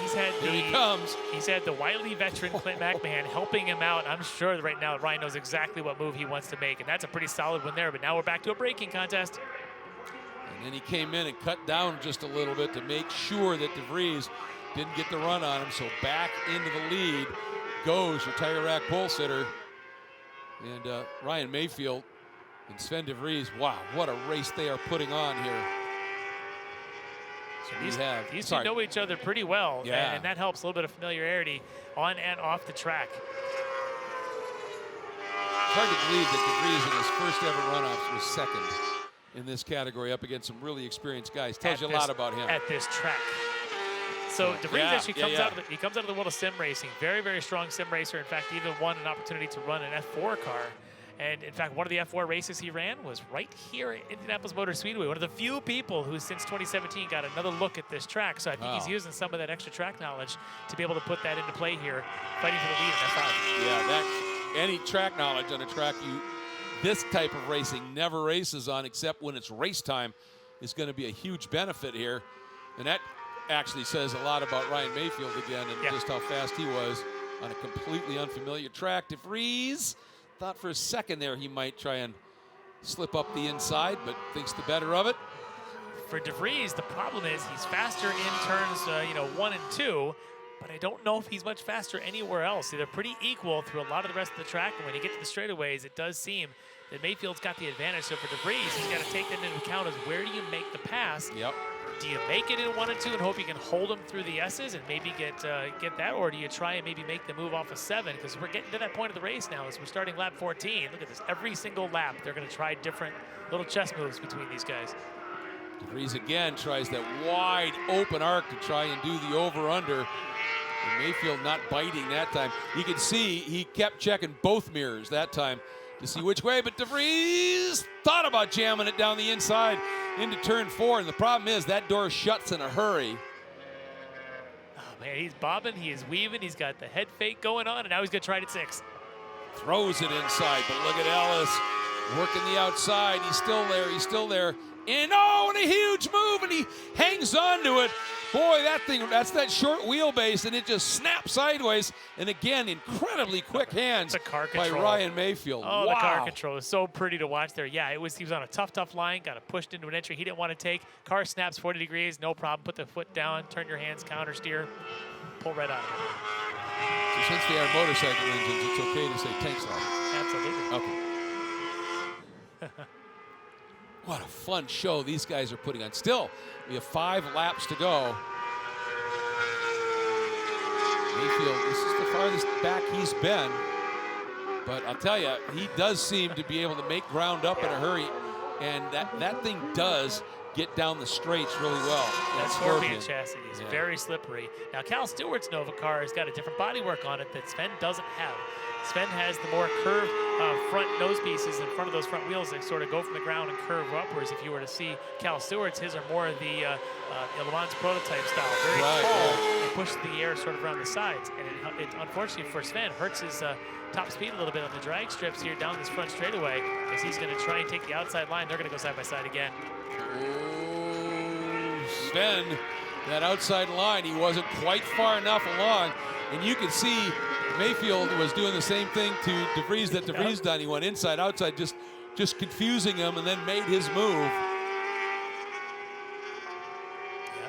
Speaker 1: Here he comes.
Speaker 2: He's had the wily veteran Clint McMahon helping him out. I'm sure that right now Ryan knows exactly what move he wants to make, and that's a pretty solid one there. But now we're back to a braking contest.
Speaker 1: And then he came in and cut down just a little bit to make sure that de Vries didn't get the run on him. So back into the lead goes your tire rack pole sitter. And Ryan Mayfield and Sven de Vries, wow, what a race they are putting on here.
Speaker 2: So these two know each other pretty well, and that helps a little bit of familiarity on and off the track.
Speaker 1: It's hard to believe that de Vries in his first ever runoffs was second in this category up against some really experienced guys. Tells you a lot about him.
Speaker 2: At this track. So de Vries actually comes out of the world of sim racing. Very, very strong sim racer. In fact, even won an opportunity to run an F4 car. And in fact, one of the F4 races he ran was right here at Indianapolis Motor Speedway. One of the few people who since 2017 got another look at this track. So I think he's using some of that extra track knowledge to be able to put that into play here, fighting for the lead in F5.
Speaker 1: Yeah, any track knowledge on a track this type of racing never races on except when it's race time is going to be a huge benefit here. And that actually says a lot about Ryan Mayfield again and just how fast he was on a completely unfamiliar track. De Vries thought for a second there he might try and slip up the inside, but thinks the better of it.
Speaker 2: For de Vries, the problem is he's faster in turns 1 and 2, but I don't know if he's much faster anywhere else. They're pretty equal through a lot of the rest of the track, and when you get to the straightaways, it does seem that Mayfield's got the advantage. So for de Vries, he's got to take that into account as where do you make the pass?
Speaker 1: Yep.
Speaker 2: Do you make it in 1 and 2 and hope you can hold them through the S's and maybe get that, or do you try and maybe make the move off of 7? Because we're getting to that point of the race now as we're starting lap 14. Look at this. Every single lap, they're going to try different little chess moves between these guys.
Speaker 1: De Vries again tries that wide open arc to try and do the over-under. And Mayfield not biting that time. You can see he kept checking both mirrors that time to see which way, but de Vries thought about jamming it down the inside into turn 4, and the problem is that door shuts in a hurry.
Speaker 2: Oh man, he's bobbing, he is weaving, he's got the head fake going on, and now he's gonna try it at 6.
Speaker 1: Throws it inside, but look at Ellis working the outside. He's still there, he's still there. And oh, and a huge move, and he hangs on to it. Boy, that thing, that's that short wheelbase, and it just snaps sideways. And again, incredibly quick hands by Ryan Mayfield.
Speaker 2: Oh,
Speaker 1: wow.
Speaker 2: The car control is so pretty to watch there. Yeah, he was on a tough line, got it pushed into an entry he didn't want to take. Car snaps 40 degrees, no problem. Put the foot down, turn your hands, counter steer, pull right out of it.
Speaker 1: So since they are motorcycle engines, it's okay to say tank slide.
Speaker 2: Absolutely.
Speaker 1: Okay. What a fun show these guys are putting on. Still, we have 5 laps to go. Mayfield, this is the farthest back he's been. But I'll tell you, he does seem to be able to make ground up in a hurry. And that thing does get down the straights really well.
Speaker 2: That Scorpion chassis is very slippery. Now, Cal Stewart's Nova car has got a different bodywork on it that Sven doesn't have. Sven has the more curved front nose pieces in front of those front wheels that sort of go from the ground and curve upwards. If you were to see Cal Stewart's, his are more of the Le Mans prototype style, very tall and push the air sort of around the sides. And it unfortunately for Sven hurts his top speed a little bit on the drag strips here down this front straightaway, because he's going to try and take the outside line. They're going to go side by side again.
Speaker 1: Oh, Sven, that outside line, he wasn't quite far enough along, and you could see Mayfield was doing the same thing to de Vries that de Vries done. He went inside, outside, just confusing him, and then made his move.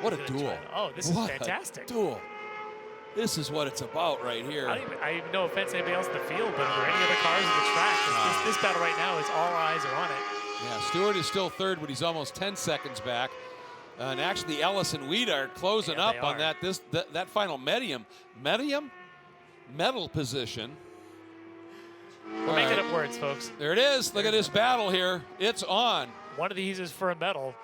Speaker 1: What a duel.
Speaker 2: Oh, this is fantastic.
Speaker 1: Duel. This is what it's about right here.
Speaker 2: I no offense to anybody else in the field, but for any other cars in the track, this battle right now is all eyes are on it.
Speaker 1: Yeah, Stewart is still third, but he's almost 10 seconds back. And actually, Ellis and Weed are closing up on that final medal position.
Speaker 2: We're making up words, folks.
Speaker 1: There it is. Look at this battle here. It's on.
Speaker 2: One of these is for a medal.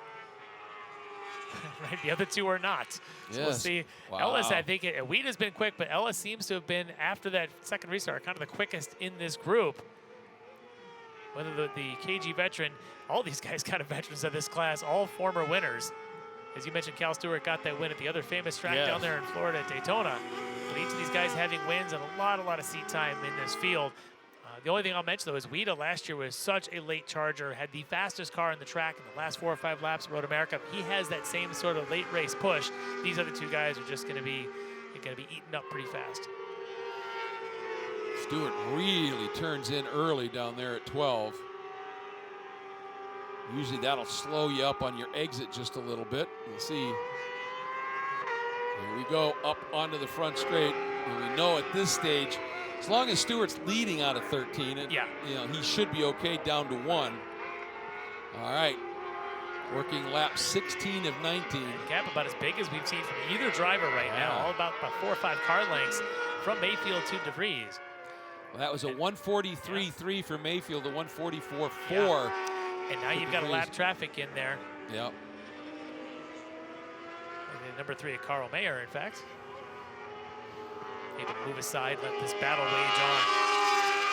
Speaker 2: Right, the other two are not. So we'll see.
Speaker 1: Wow.
Speaker 2: Ellis, I think, Weed has been quick, but Ellis seems to have been, after that second restart, kind of the quickest in this group. Whether the KG veteran, all these guys kind of veterans of this class, all former winners. As you mentioned, Cal Stewart got that win at the other famous track down there in Florida at Daytona. But each of these guys having wins and a lot of seat time in this field. The only thing I'll mention, though, is Weeda last year was such a late charger, had the fastest car in the track in the last 4 or 5 laps of Road America. He has that same sort of late race push. These other two guys are just going to be eaten up pretty fast.
Speaker 1: Stewart really turns in early down there at 12. Usually that'll slow you up on your exit just a little bit. You'll see. Here we go, up onto the front straight. And we know at this stage, as long as Stewart's leading out of 13, and he should be okay down to 1. All right, working lap 16 of 19.
Speaker 2: And gap about as big as we've seen from either driver right now. All about 4 or 5 car lengths from Mayfield to de Vries.
Speaker 1: Well, that was a 143.3 for Mayfield, a 144.4.
Speaker 2: And now you've got a lap traffic in there.
Speaker 1: Yep.
Speaker 2: And then number 3, Carl Mayer, in fact. Able to move aside, let this battle wage on.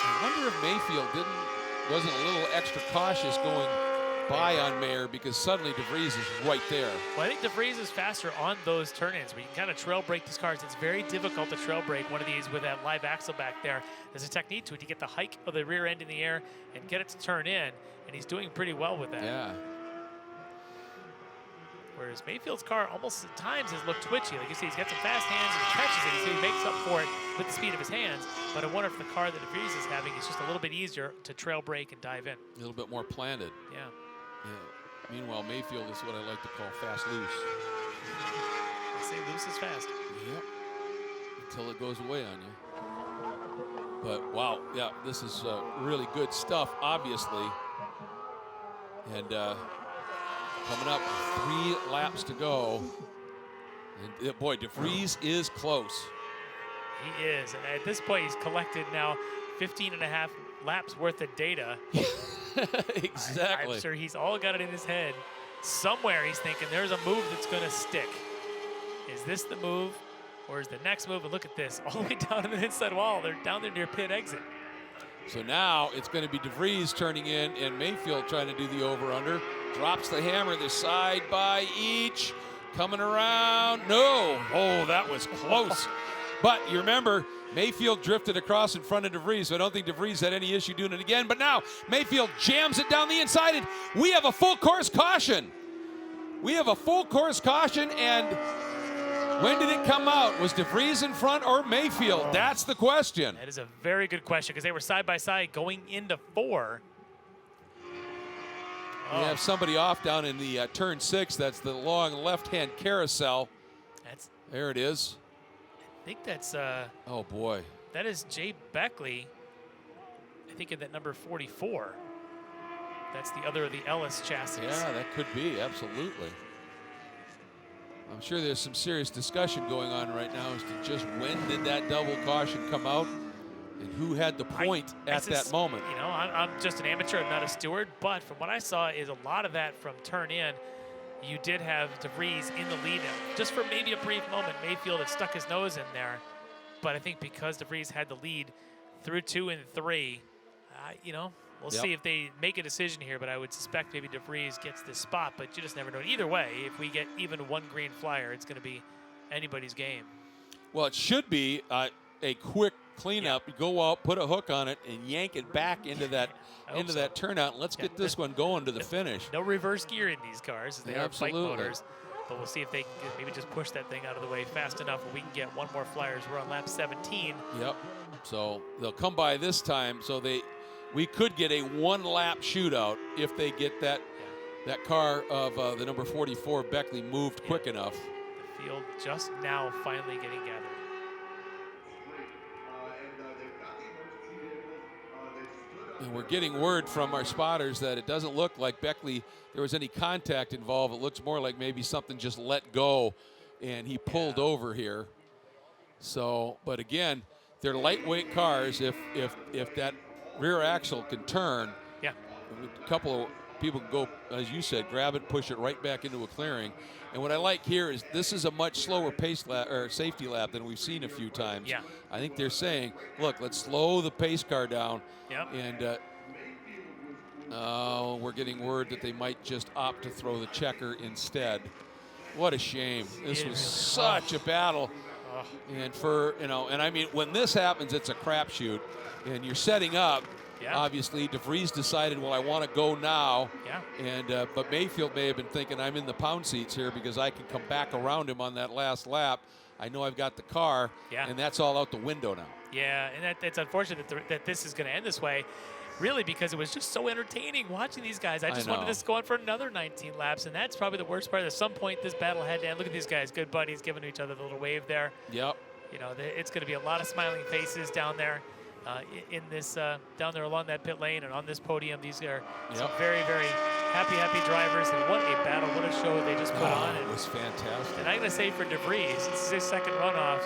Speaker 1: I wonder if Mayfield wasn't a little extra cautious going by on Mayer, because suddenly de Vries is right there.
Speaker 2: Well, I think de Vries is faster on those turn-ins where you can kind of trail brake these cars. It's very difficult to trail brake one of these with that live axle back there. There's a technique to it to get the hike of the rear end in the air and get it to turn in, and he's doing pretty well with that.
Speaker 1: Yeah.
Speaker 2: Whereas Mayfield's car almost at times has looked twitchy. Like you see, he's got some fast hands and he catches it. You see, he makes up for it with the speed of his hands. But I wonder if the car that de Vries is having is just a little bit easier to trail brake and dive in.
Speaker 1: A little bit more planted.
Speaker 2: Yeah.
Speaker 1: Yeah. Meanwhile, Mayfield is what I like to call fast loose.
Speaker 2: They say loose is fast.
Speaker 1: Yep. Until it goes away on you. But wow, yeah, this is really good stuff, obviously. And coming up with 3 laps to go. And boy, de Vries is close.
Speaker 2: He is, and at this point, he's collected now 15.5 laps worth of data.
Speaker 1: Exactly.
Speaker 2: I'm sure he's all got it in his head. Somewhere he's thinking there's a move that's going to stick. Is this the move, or is the next move? And look at this, all the way down to the inside wall. They're down there near pit exit.
Speaker 1: So now it's going to be de Vries turning in and Mayfield trying to do the over-under. Drops the hammer, the side by each. Coming around. No. Oh, that was close. But you remember, Mayfield drifted across in front of de Vries, so I don't think de Vries had any issue doing it again. But now Mayfield jams it down the inside, and we have a full course caution. We have a full course caution, and when did it come out? Was de Vries in front or Mayfield? That's the question.
Speaker 2: That is a very good question because they were side by side going into 4.
Speaker 1: We have somebody off down in the turn 6. That's the long left-hand carousel. There it is.
Speaker 2: I think that's
Speaker 1: oh boy.
Speaker 2: That is Jay Beckley. I think in that number 44. That's the other of the Ellis chassis.
Speaker 1: Yeah, that could be, absolutely. I'm sure there's some serious discussion going on right now as to just when did that double caution come out and who had the point at that moment.
Speaker 2: You know, I'm just an amateur, I'm not a steward, but from what I saw is a lot of that from turn in. You did have de Vries in the lead, just for maybe a brief moment. Mayfield had stuck his nose in there, but I think because de Vries had the lead through 2 and 3, you know, we'll see if they make a decision here, but I would suspect maybe de Vries gets this spot, but you just never know. Either way, if we get even one green flyer, it's going to be anybody's game.
Speaker 1: Well, it should be a quick cleanup. You go out, put a hook on it, and yank it back into that that turnout. And let's get this one going to the finish.
Speaker 2: No reverse gear in these cars, as they are bike
Speaker 1: Absolutely.
Speaker 2: motors. But we'll see if they can maybe just push that thing out of the way fast enough where we can get one more flyers. We're on lap 17.
Speaker 1: Yep. So they'll come by this time. So we could get a one-lap shootout if they get that car of the number 44 Beckley moved quick enough.
Speaker 2: The field just now finally getting gathered.
Speaker 1: And we're getting word from our spotters that it doesn't look like Beckley, there was any contact involved. It looks more like maybe something just let go and he pulled over here. So, but again, they're lightweight cars. If that rear axle can turn, a couple of people can go, as you said, grab it, push it right back into a clearing. And what I like here is this is a much slower pace lap or safety lap than we've seen a few times.
Speaker 2: Yeah.
Speaker 1: I think they're saying, look, let's slow the pace car down.
Speaker 2: Yep.
Speaker 1: And we're getting word that they might just opt to throw the checker instead. What a shame. This was such a battle. And for, you know, and I mean, when this happens, it's a crapshoot. And you're setting up. Obviously, de Vries decided, well, I want to go now. And but Mayfield may have been thinking, I'm in the pound seats here because I can come back around him on that last lap. I know I've got the car, and that's all out the window now.
Speaker 2: Yeah, and it's unfortunate that this is going to end this way, really, because it was just so entertaining watching these guys. I just wanted this to go on for another 19 laps, and that's probably the worst part. At some point, this battle had to end. Look at these guys, good buddies, giving each other the little wave there.
Speaker 1: Yep.
Speaker 2: You know, it's going to be a lot of smiling faces down there. In this down there along that pit lane and on this podium. These are some very, very happy drivers, and what a battle, what a show they just put on.
Speaker 1: It was fantastic.
Speaker 2: And I'm going to say for de Vries, this is his second runoff.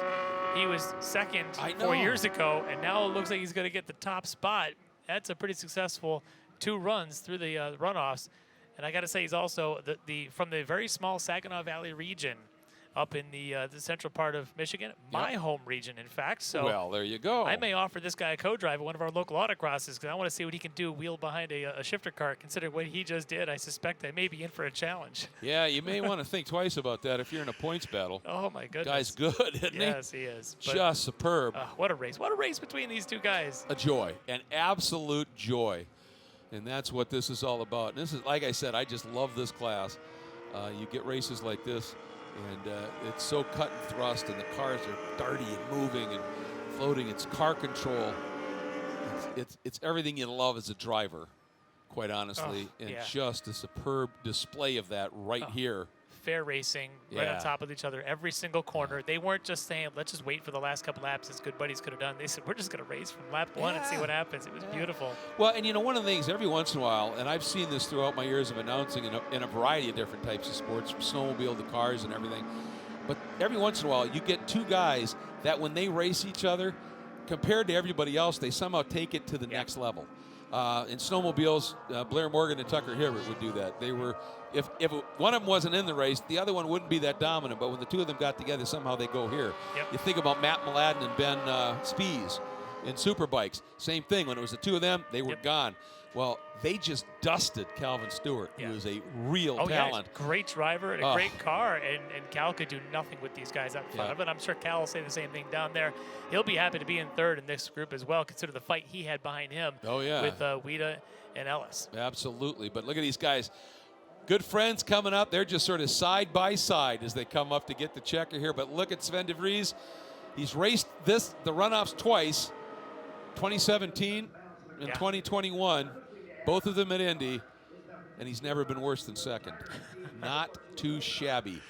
Speaker 2: He was second 4 years ago, and now it looks like he's going to get the top spot. That's a pretty successful 2 runs through the runoffs. And I got to say, he's also from the very small Saginaw Valley region up in the central part of Michigan, my home region, in fact. So
Speaker 1: well, there you go.
Speaker 2: I may offer this guy a co-drive at one of our local autocrosses because I want to see what he can do wheel behind a shifter car. Considering what he just did, I suspect I may be in for a challenge.
Speaker 1: Yeah, you may want to think twice about that if you're in a points battle.
Speaker 2: Oh, my goodness.
Speaker 1: Guy's good, isn't he?
Speaker 2: Yes, he is. But,
Speaker 1: just superb.
Speaker 2: What a race. What a race between these two guys.
Speaker 1: A joy, an absolute joy. And that's what this is all about. And this is, like I said, I just love this class. You get races like this, and it's so cut and thrust, and the cars are darty and moving and floating. It's car control. It's everything you love as a driver, quite honestly, and just a superb display of that right here.
Speaker 2: Fair racing, right on top of each other, every single corner. They weren't just saying, let's just wait for the last couple laps as good buddies could have done. They said, we're just going to race from lap 1 and see what happens. It was beautiful.
Speaker 1: Well, and you know, one of the things, every once in a while, and I've seen this throughout my years of announcing in a variety of different types of sports, from snowmobile to cars and everything, but every once in a while, you get 2 guys that when they race each other, compared to everybody else, they somehow take it to the next level. In snowmobiles, Blair Morgan and Tucker Hibbert would do that. They were, if one of them wasn't in the race, the other one wouldn't be that dominant. But when the 2 of them got together, somehow they go here. You think about Matt Mladen and Ben Spies. in Superbikes. Same thing. When it was the two of them, they were gone. Well, they just dusted Calvin Stewart, who is a real talent.
Speaker 2: Yeah, great driver and a great car, and Cal could do nothing with these guys up front of it. I'm sure Cal will say the same thing down there. He'll be happy to be in third in this group as well, consider the fight he had behind him with Wida and Ellis.
Speaker 1: Absolutely. But look at these guys. Good friends coming up. They're just sort of side by side as they come up to get the checker here. But look at Sven de Vries. He's raced the runoffs twice, 2017 and 2021, both of them at Indy, and he's never been worse than second. Not too shabby.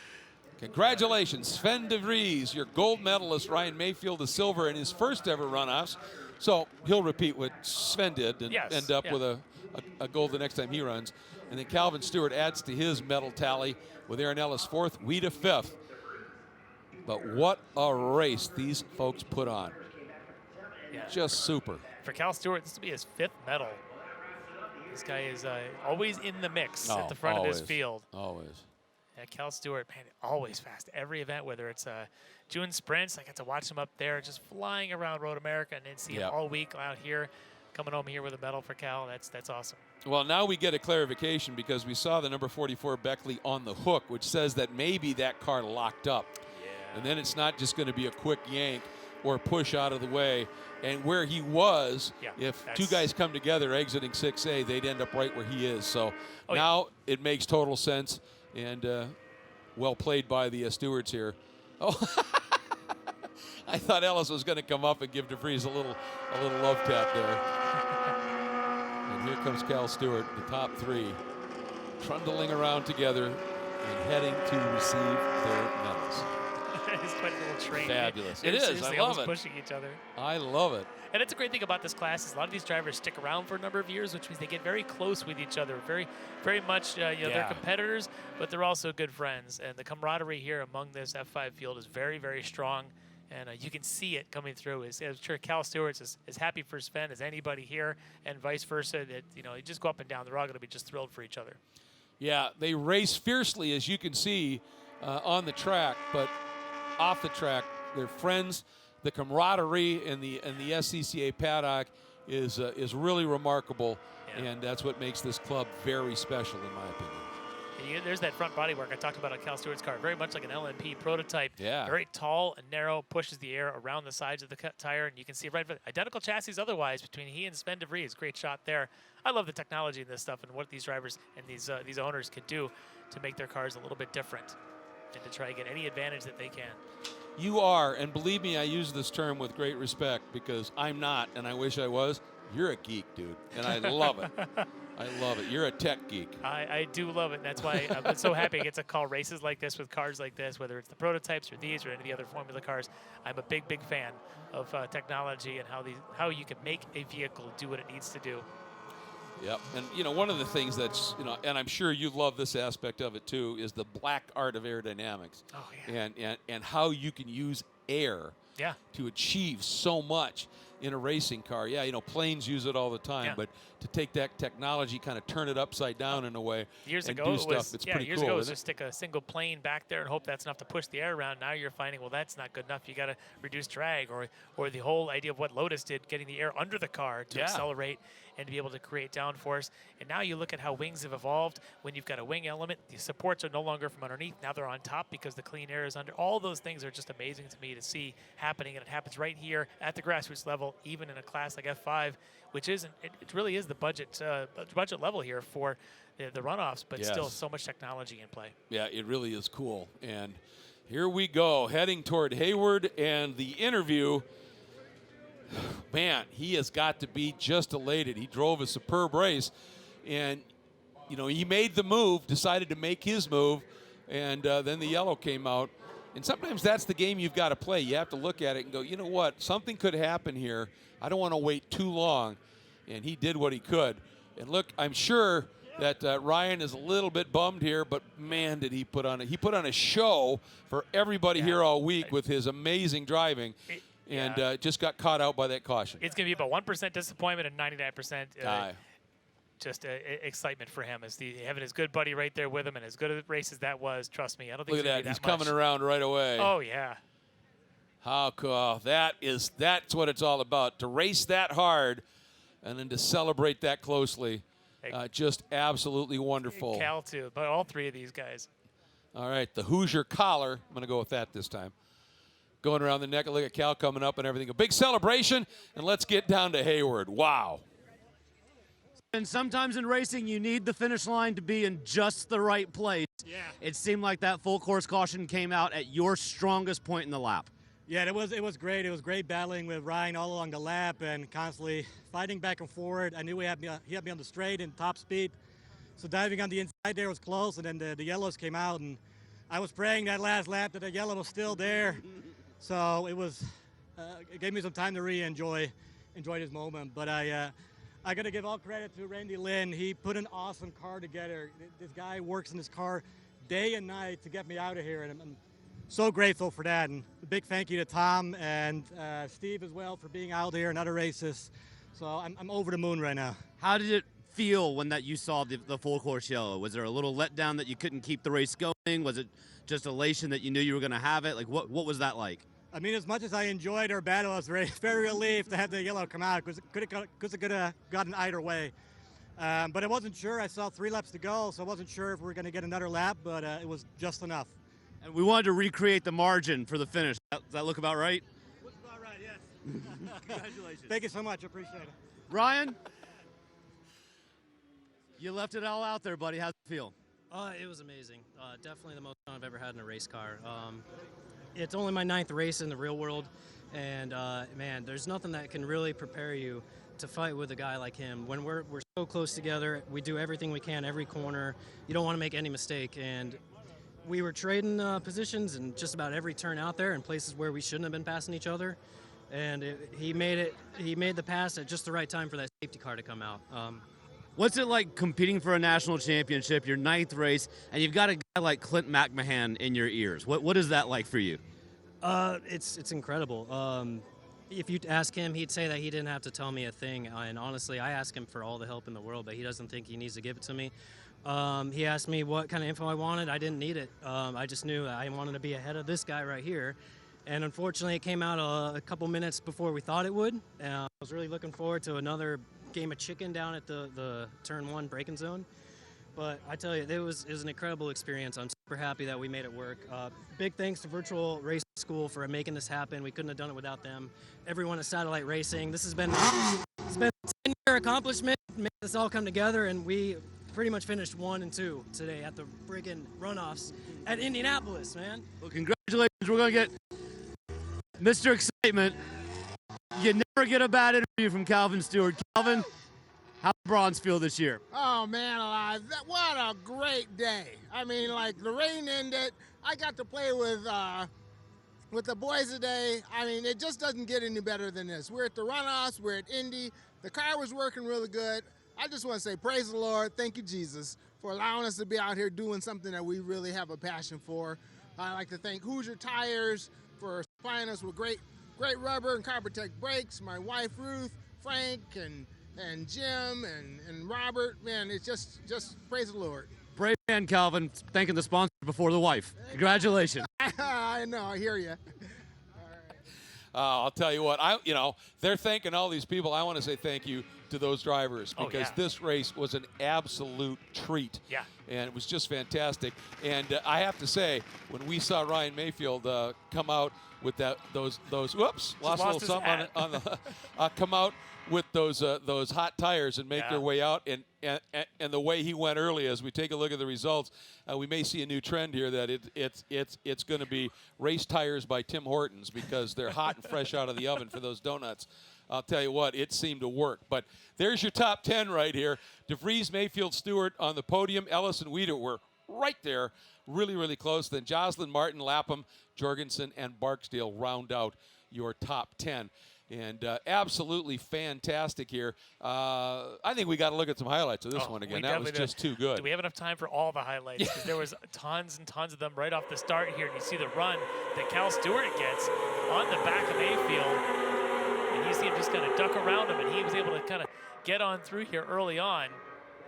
Speaker 1: Congratulations, Sven de Vries, your gold medalist. Ryan Mayfield, the silver in his first ever runoffs. So he'll repeat what Sven did and end up with a gold the next time he runs. And then Calvin Stewart adds to his medal tally with Aaron Ellis fourth, Wida fifth. But what a race these folks put on. Just super.
Speaker 2: For Cal Stewart, this will be his fifth medal. This guy is always in the mix at the front of his field.
Speaker 1: Always.
Speaker 2: Yeah, Cal Stewart, man, always fast. Every event, whether it's June sprints, I get to watch him up there just flying around Road America, and then see him all week out here, coming home here with a medal for Cal. That's awesome.
Speaker 1: Well, now we get a clarification because we saw the number 44 Beckley on the hook, which says that maybe that car locked up. And then it's not just going to be a quick yank or push out of the way. And where he was, if two guys come together exiting 6A, they'd end up right where he is. So now it makes total sense, and well played by the stewards here. Oh, I thought Ellis was going to come up and give de Vries a little love tap there. And here comes Cal Stewart, the top three, trundling around together and heading to receive their medals.
Speaker 2: It's quite a little train.
Speaker 1: Fabulous. It is. I love it.
Speaker 2: Pushing each other.
Speaker 1: I love it.
Speaker 2: And it's a great thing about this class is a lot of these drivers stick around for a number of years, which means they get very close with each other. Very, very much, they're competitors, but they're also good friends. And the camaraderie here among this F5 field is very, very strong. And you can see it coming through. I'm sure Cal Stewart's as happy for Sven as anybody here, and vice versa. That you just go up and down. They're all going to be just thrilled for each other. Yeah,
Speaker 1: they race fiercely, as you can see on the track, but off the track, they're friends. The camaraderie in the SCCA paddock is really remarkable, and that's what makes this club very special, in my opinion.
Speaker 2: There's that front body work I talked about on Cal Stewart's car, very much like an LMP prototype.
Speaker 1: Yeah.
Speaker 2: Very tall and narrow, pushes the air around the sides of the tire, and you can see identical chassis otherwise between he and Sven de Vries. Great shot there. I love the technology in this stuff and what these drivers and these owners can do to make their cars a little bit different and to try to get any advantage that they can.
Speaker 1: You are, and believe me, I use this term with great respect because I'm not, and I wish I was. You're a geek, dude, and I love it. I love it. You're a tech geek.
Speaker 2: I do love it. And that's why I'm so happy I get to call races like this with cars like this, whether it's the prototypes or these or any of the other Formula cars. I'm a big, big fan of technology and how you can make a vehicle do what it needs to do.
Speaker 1: Yep, and one of the things that's and I'm sure you love this aspect of it too, is the black art of aerodynamics.
Speaker 2: Oh yeah.
Speaker 1: And how you can use air to achieve so much in a racing car. Yeah, planes use it all the time, but to take that technology, kind of turn it upside down in a way,
Speaker 2: years
Speaker 1: and
Speaker 2: ago
Speaker 1: do stuff, it's pretty
Speaker 2: years
Speaker 1: cool.
Speaker 2: ago it was just stick a single plane back there and hope that's enough to push the air around. Now you're finding, well, that's not good enough. You got to reduce drag, or the whole idea of what Lotus did, getting the air under the car to accelerate and to be able to create downforce. And now you look at how wings have evolved. When you've got a wing element, the supports are no longer from underneath. Now they're on top because the clean air is under. All those things are just amazing to me to see happening, and it happens right here at the grassroots level, even in a class like F5, which isn't. It really is the budget level here for the runoffs, but still so much technology in play. Yeah,
Speaker 1: it really is cool. And here we go, heading toward Hayward and the interview. Man, he has got to be just elated. He drove a superb race, and he made the move, decided to make his move, and then the yellow came out. And sometimes that's the game you've got to play. You have to look at it and go, you know what, something could happen here. I don't want to wait too long. And he did what he could. And look, I'm sure that Ryan is a little bit bummed here, but man, did he put on it. He put on a show for everybody here all week with his amazing driving. And just got caught out by that caution.
Speaker 2: It's going to be about 1% disappointment and 99% just excitement for him. As having his good buddy right there with him, and as good a race as that was, trust me, I don't think
Speaker 1: look at that. He's coming around right away.
Speaker 2: Oh, yeah.
Speaker 1: How cool. That's what it's all about, to race that hard and then to celebrate that closely. Just absolutely wonderful.
Speaker 2: Cal, too, but all three of these guys.
Speaker 1: All right, the Hoosier collar. I'm going to go with that this time. Going around the neck. Look at Cal coming up and everything. A big celebration, and let's get down to Hayward. Wow.
Speaker 3: And sometimes in racing, you need the finish line to be in just the right place.
Speaker 7: Yeah.
Speaker 3: It seemed like that full course caution came out at your strongest point in the lap.
Speaker 7: Yeah, it was great. It was great battling with Ryan all along the lap and constantly fighting back and forward. I knew he had me on the straight and top speed. So diving on the inside there was close, and then the yellows came out, and I was praying that last lap that the yellow was still there. So it gave me some time to really enjoy this moment. But I got to give all credit to Randy Lynn. He put an awesome car together. This guy works in his car day and night to get me out of here, and I'm so grateful for that. And a big thank you to Tom and Steve as well for being out here and other races. So I'm over the moon right now.
Speaker 3: How did it feel when you saw the full course yellow? Was there a little letdown that you couldn't keep the race going? Was it just elation that you knew you were going to have it? Like, what was that like?
Speaker 7: I mean, as much as I enjoyed our battle, I was very relieved to have the yellow come out, because it could have gotten either way. But I wasn't sure. I saw 3 laps to go, so I wasn't sure if we were going to get another lap, but it was just enough.
Speaker 3: And we wanted to recreate the margin for the finish. Does that look about right?
Speaker 7: Looks about right, yes.
Speaker 3: Congratulations.
Speaker 7: Thank you so much. I appreciate it.
Speaker 3: Ryan, you left it all out there, buddy. How's it feel?
Speaker 8: It was amazing. Definitely the most fun I've ever had in a race car. It's only my 9th race in the real world, and man, there's nothing that can really prepare you to fight with a guy like him. When we're so close together, we do everything we can, every corner. You don't want to make any mistake, and we were trading positions in just about every turn out there in places where we shouldn't have been passing each other, and he made the pass at just the right time for that safety car to come out.
Speaker 3: What's it like competing for a national championship, your 9th race, and you've got a guy like Clint McMahon in your ears? What is that like for you?
Speaker 8: It's incredible. If you ask him, he'd say that he didn't have to tell me a thing. And honestly, I ask him for all the help in the world, but he doesn't think he needs to give it to me. He asked me what kind of info I wanted. I didn't need it. I just knew that I wanted to be ahead of this guy right here. And unfortunately, it came out a couple minutes before we thought it would. I was really looking forward to another game of chicken down at the turn 1 braking zone. But I tell you, it was an incredible experience. I'm super happy that we made it work. Big thanks to Virtual Racing School for making this happen. We couldn't have done it without them. Everyone at Satellite Racing. It's been a 10-year accomplishment, made this all come together, and we pretty much finished 1 and 2 today at the friggin' runoffs at Indianapolis, man.
Speaker 3: Well, congratulations. We're going to get Mr. Excitement. You never get a bad interview from Calvin Stewart. Calvin, how's Bronze feel this year?
Speaker 9: Oh, man, alive. What a great day. I mean, like, the rain ended. I got to play with the boys today. I mean, it just doesn't get any better than this. We're at the runoffs. We're at Indy. The car was working really good. I just want to say praise the Lord. Thank you, Jesus, for allowing us to be out here doing something that we really have a passion for. I'd like to thank Hoosier Tires for supplying us with great rubber and Carbotech brakes. My wife, Ruth, Frank, and Jim, and Robert. Man, it's just praise the Lord.
Speaker 3: Brave man, Calvin, thanking the sponsor before the wife. Congratulations.
Speaker 9: I know, I hear you.
Speaker 1: I'll tell you what, they're thanking all these people. I want to say thank you to those drivers, because this race was an absolute treat.
Speaker 2: Yeah.
Speaker 1: And it was just fantastic. And I have to say, when we saw Ryan Mayfield come out with those whoops, lost a little something on the come out with those hot tires and make their way out, and the way he went early, as we take a look at the results, we may see a new trend here that it's going to be race tires by Tim Hortons, because they're hot and fresh out of the oven for those donuts. I'll tell you what, it seemed to work. But there's your top 10 right here. De Vries, Mayfield, Stewart on the podium. Ellis and Weeder were right there, really, really close. Then Jocelyn, Martin, Lapham, Jorgensen, and Barksdale round out your top 10. And absolutely fantastic here. I think we got to look at some highlights of this one again. That was just too good.
Speaker 2: Do we have enough time for all the highlights? Because there was tons and tons of them right off the start here. And you see the run that Cal Stewart gets on the back of Mayfield. And you see him just kind of duck around him, and he was able to kind of get on through here early on.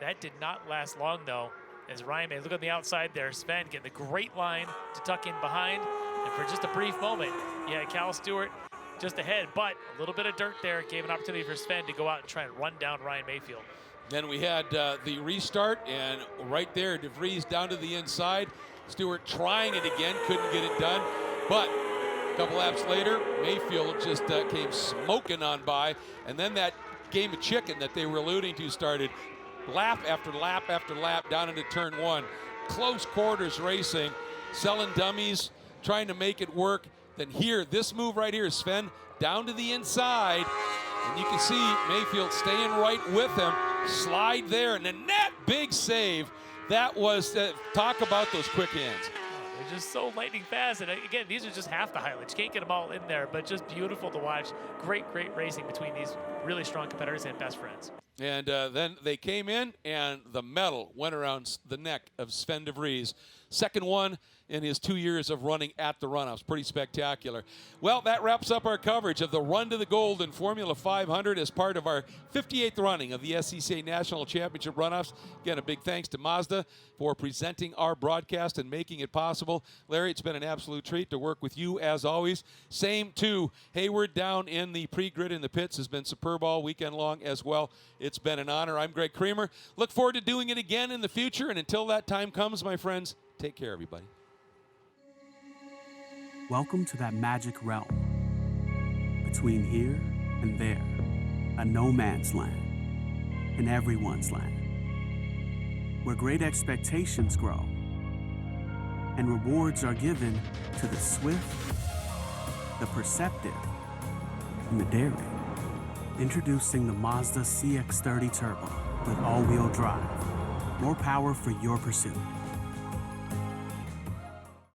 Speaker 2: That did not last long, though, as Ryan may look on the outside there. Sven getting the great line to tuck in behind. And for just a brief moment, you had Cal Stewart just ahead, but a little bit of dirt there gave an opportunity for Sven to go out and try and run down Ryan Mayfield.
Speaker 1: Then we had the restart, and right there, de Vries down to the inside. Stewart trying it again, couldn't get it done. But a couple laps later, Mayfield just came smoking on by. And then that game of chicken that they were alluding to started. Lap after lap after lap down into turn one. Close quarters racing, selling dummies, trying to make it work. Then here, this move right here, Sven down to the inside. And you can see Mayfield staying right with him. Slide there, and then that big save. That was, talk about those quick hands.
Speaker 2: They're just so lightning fast. And again, these are just half the highlights. You can't get them all in there, but just beautiful to watch. Great racing between these really strong competitors and best friends.
Speaker 1: And then they came in, and the medal went around the neck of Sven de Vries. Second one in his 2 years of running at the Runoffs. Pretty spectacular. Well, that wraps up our coverage of the Run to the Gold in Formula 500 as part of our 58th running of the SCCA National Championship Runoffs. Again, a big thanks to Mazda for presenting our broadcast and making it possible. Larry, it's been an absolute treat to work with you as always. Same to Hayward down in the pre-grid in the pits. Has been superb all weekend long as well. It's been an honor. I'm Greg Creamer. Look forward to doing it again in the future. And until that time comes, my friends, take care, everybody.
Speaker 6: Welcome to that magic realm. Between here and there, a no man's land, and everyone's land. Where great expectations grow, and rewards are given to the swift, the perceptive, and the daring. Introducing the Mazda CX-30 Turbo with all-wheel drive. More power for your pursuit.